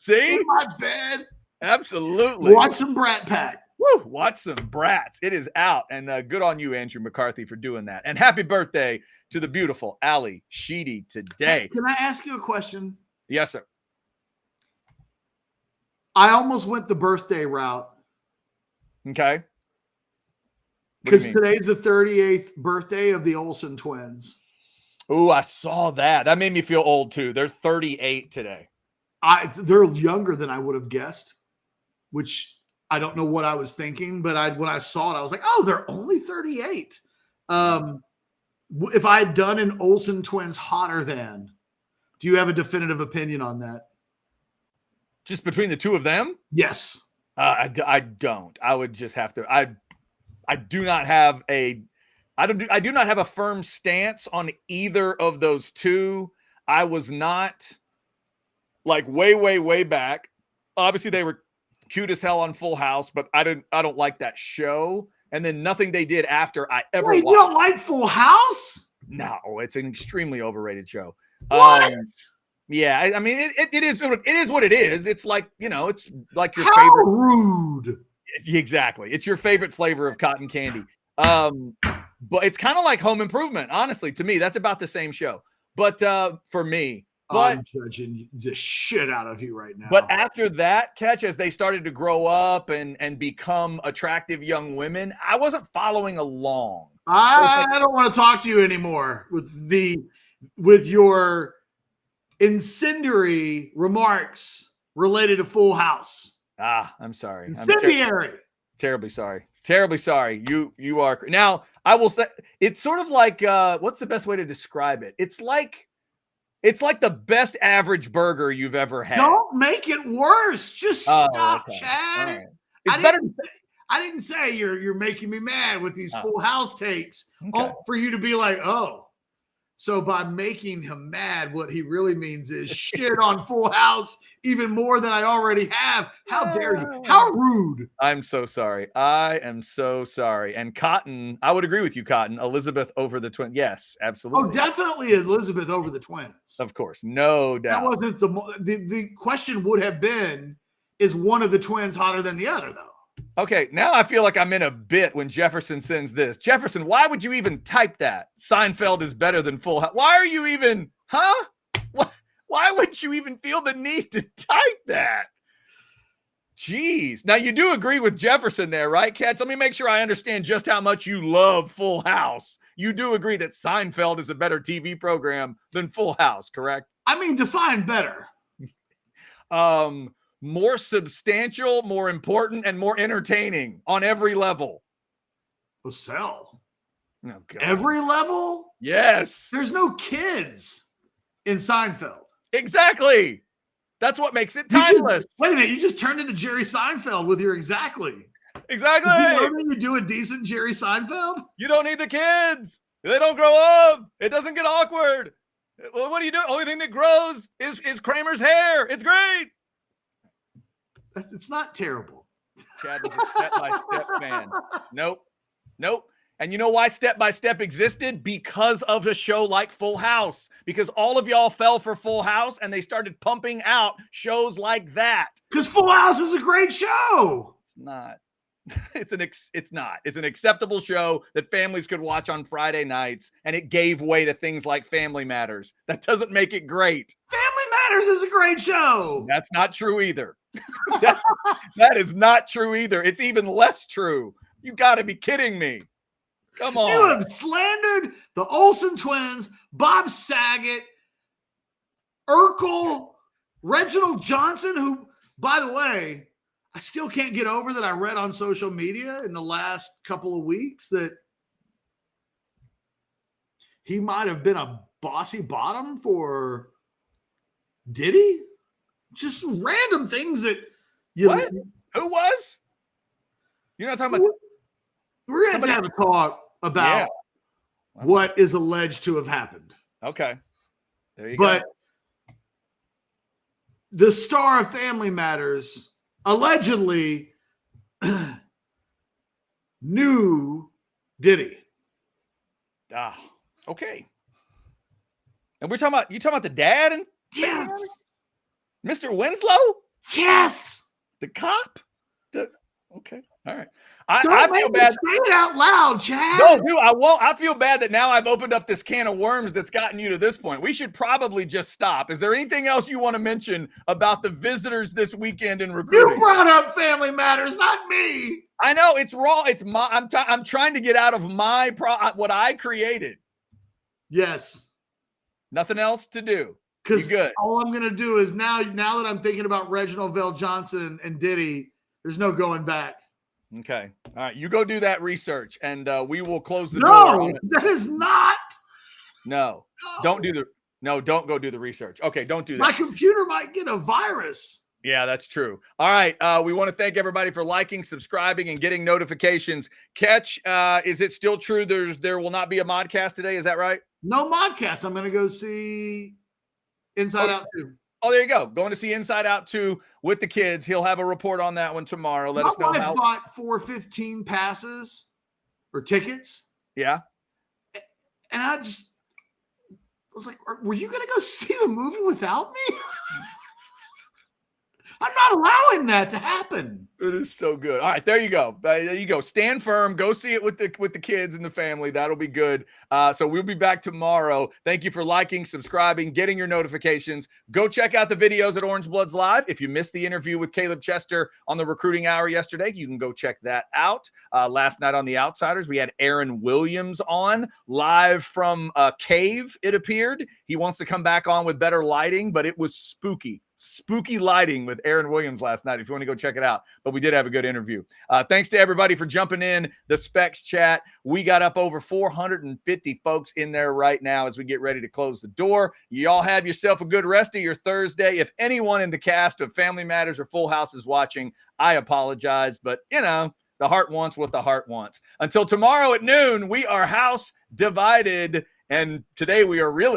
in my bed. Absolutely. Watch some Brat Pack. Woo, watch some Brats. It is out. And good on you, Andrew McCarthy, for doing that. And happy birthday to the beautiful Ali Sheedy today. Hey, can I ask you a question? Yes, sir. I almost went the birthday route. Okay. Because today's the 38th birthday of the Olsen twins. Ooh, I saw that. That made me feel old too. They're 38 today. They're younger than I would have guessed, which I don't know what I was thinking, but when I saw it, I was like, oh, they're only 38. If I had done an Olsen twins hotter than, do you have a definitive opinion on that? Just between the two of them? Yes. I don't. I would just have to. I do not have a firm stance on either of those two. I was not like way back. Obviously, they were cute as hell on Full House, but I don't like that show. And then nothing they did after I ever watched. You don't like Full House? No, it's an extremely overrated show. What? Yeah, I mean it is what it is. It's like, it's like your How favorite. rude. Exactly. It's your favorite flavor of cotton candy. But it's kind of like Home Improvement, honestly. To me, that's about the same show. But for me, I'm judging the shit out of you right now. But after that, Catch, as they started to grow up and become attractive young women, I wasn't following along. I don't want to talk to you anymore with your incendiary remarks related to Full House. I'm sorry. Incendiary. Terribly sorry. Terribly sorry. You are. Now, I will say it's sort of like what's the best way to describe it? It's like the best average burger you've ever had. Don't make it worse. Just stop, okay. Chad. Right. It's better. I didn't say you're making me mad with these Full House takes. Okay. For you to be like, oh. So by making him mad, what he really means is shit on Full House even more than I already have. How dare you? How rude. I'm so sorry. I am so sorry. And Cotton, I would agree with you, Cotton. Elizabeth over the twins. Yes, absolutely. Oh, definitely Elizabeth over the twins. Of course. No doubt. That wasn't the question would have been, is one of the twins hotter than the other, though? Okay, now I feel like I'm in a bit when Jefferson sends this. Jefferson, why would you even type that? Seinfeld is better than Full House. Why are you even, Why would you even feel the need to type that? Jeez. Now, you do agree with Jefferson there, right, Cats? Let me make sure I understand just how much you love Full House. You do agree that Seinfeld is a better TV program than Full House, correct? I mean, define better. more substantial, more important, and more entertaining on every level. Oh, sell. Oh, God. Every level? Yes. There's no kids in Seinfeld. Exactly. That's what makes it You just- timeless. wait a minute. You just turned into Jerry Seinfeld with your exactly. Exactly. You know that you do a decent Jerry Seinfeld? You don't need the kids. They don't grow up. It doesn't get awkward. Well, what do you do? Only thing that grows is Kramer's hair. It's great. It's not terrible. Chad was a step-by-step fan. Nope. And you know why Step by Step existed? Because of a show like Full House. Because all of y'all fell for Full House and they started pumping out shows like that. Because Full House is a great show. It's not. It's not. It's an acceptable show that families could watch on Friday nights, and it gave way to things like Family Matters. That doesn't make it great. Family Matters is a great show. That's not true either. that is not true either. It's even less true. You got to be kidding me. Come on. You have slandered the Olsen twins, Bob Saget, Urkel, Reginald Johnson, who, by the way, I still can't get over that I read on social media in the last couple of weeks that he might have been a bossy bottom for Diddy. Just random things that you. What? Who was? You're not talking about. We're going to have a talk about what is alleged to have happened. Okay. There you but go. The star of Family Matters allegedly knew Diddy. Okay. And you talking about the dad and Yes. Mr. Winslow? Yes. The cop? Okay. All right. Don't I make feel me bad. say it out loud, Chad. No, dude, I won't. I feel bad that now I've opened up this can of worms that's gotten you to this point. We should probably just stop. Is there anything else you want to mention about the visitors this weekend in recruiting? You brought up Family Matters, not me. I know it's raw. It's I'm trying to get out of my what I created. Yes. Nothing else to do. Because good. All I'm gonna do is now that I'm thinking about Reginald Vell Johnson and Diddy, there's no going back. Okay. All right. You go do that research and we will close the door. No, that is not. No. Don't go do the research. Okay, don't do that. My computer might get a virus. Yeah, that's true. All right. We want to thank everybody for liking, subscribing, and getting notifications. Catch, is it still true there will not be a modcast today? Is that right? No modcast. I'm going to go see Inside Out 2. Oh, there you go. Going to see Inside Out 2 with the kids. He'll have a report on that one tomorrow. Let us know My how. wife bought 415 passes or tickets. Yeah. And I was like, were you going to go see the movie without me? I'm not allowing that to happen. It is so good. All right, there you go. There you go. Stand firm. Go see it with the kids and the family. That'll be good. So we'll be back tomorrow. Thank you for liking, subscribing, getting your notifications. Go check out the videos at Orange Bloods Live. If you missed the interview with Caleb Chester on the Recruiting Hour yesterday, you can go check that out. Last night on The Outsiders, we had Aaron Williams on live from a cave, it appeared. He wants to come back on with better lighting, but it was spooky lighting with Aaron Williams last night if you want to go check it out. But we did have a good interview. Thanks to everybody for jumping in the Specs chat. We got up over 450 folks in there right now as we get ready to close the door. You all have yourself a good rest of your Thursday. If anyone in the cast of Family Matters or Full House is watching, I apologize, but the heart wants what the heart wants. Until tomorrow at noon, we are house divided. And today we are really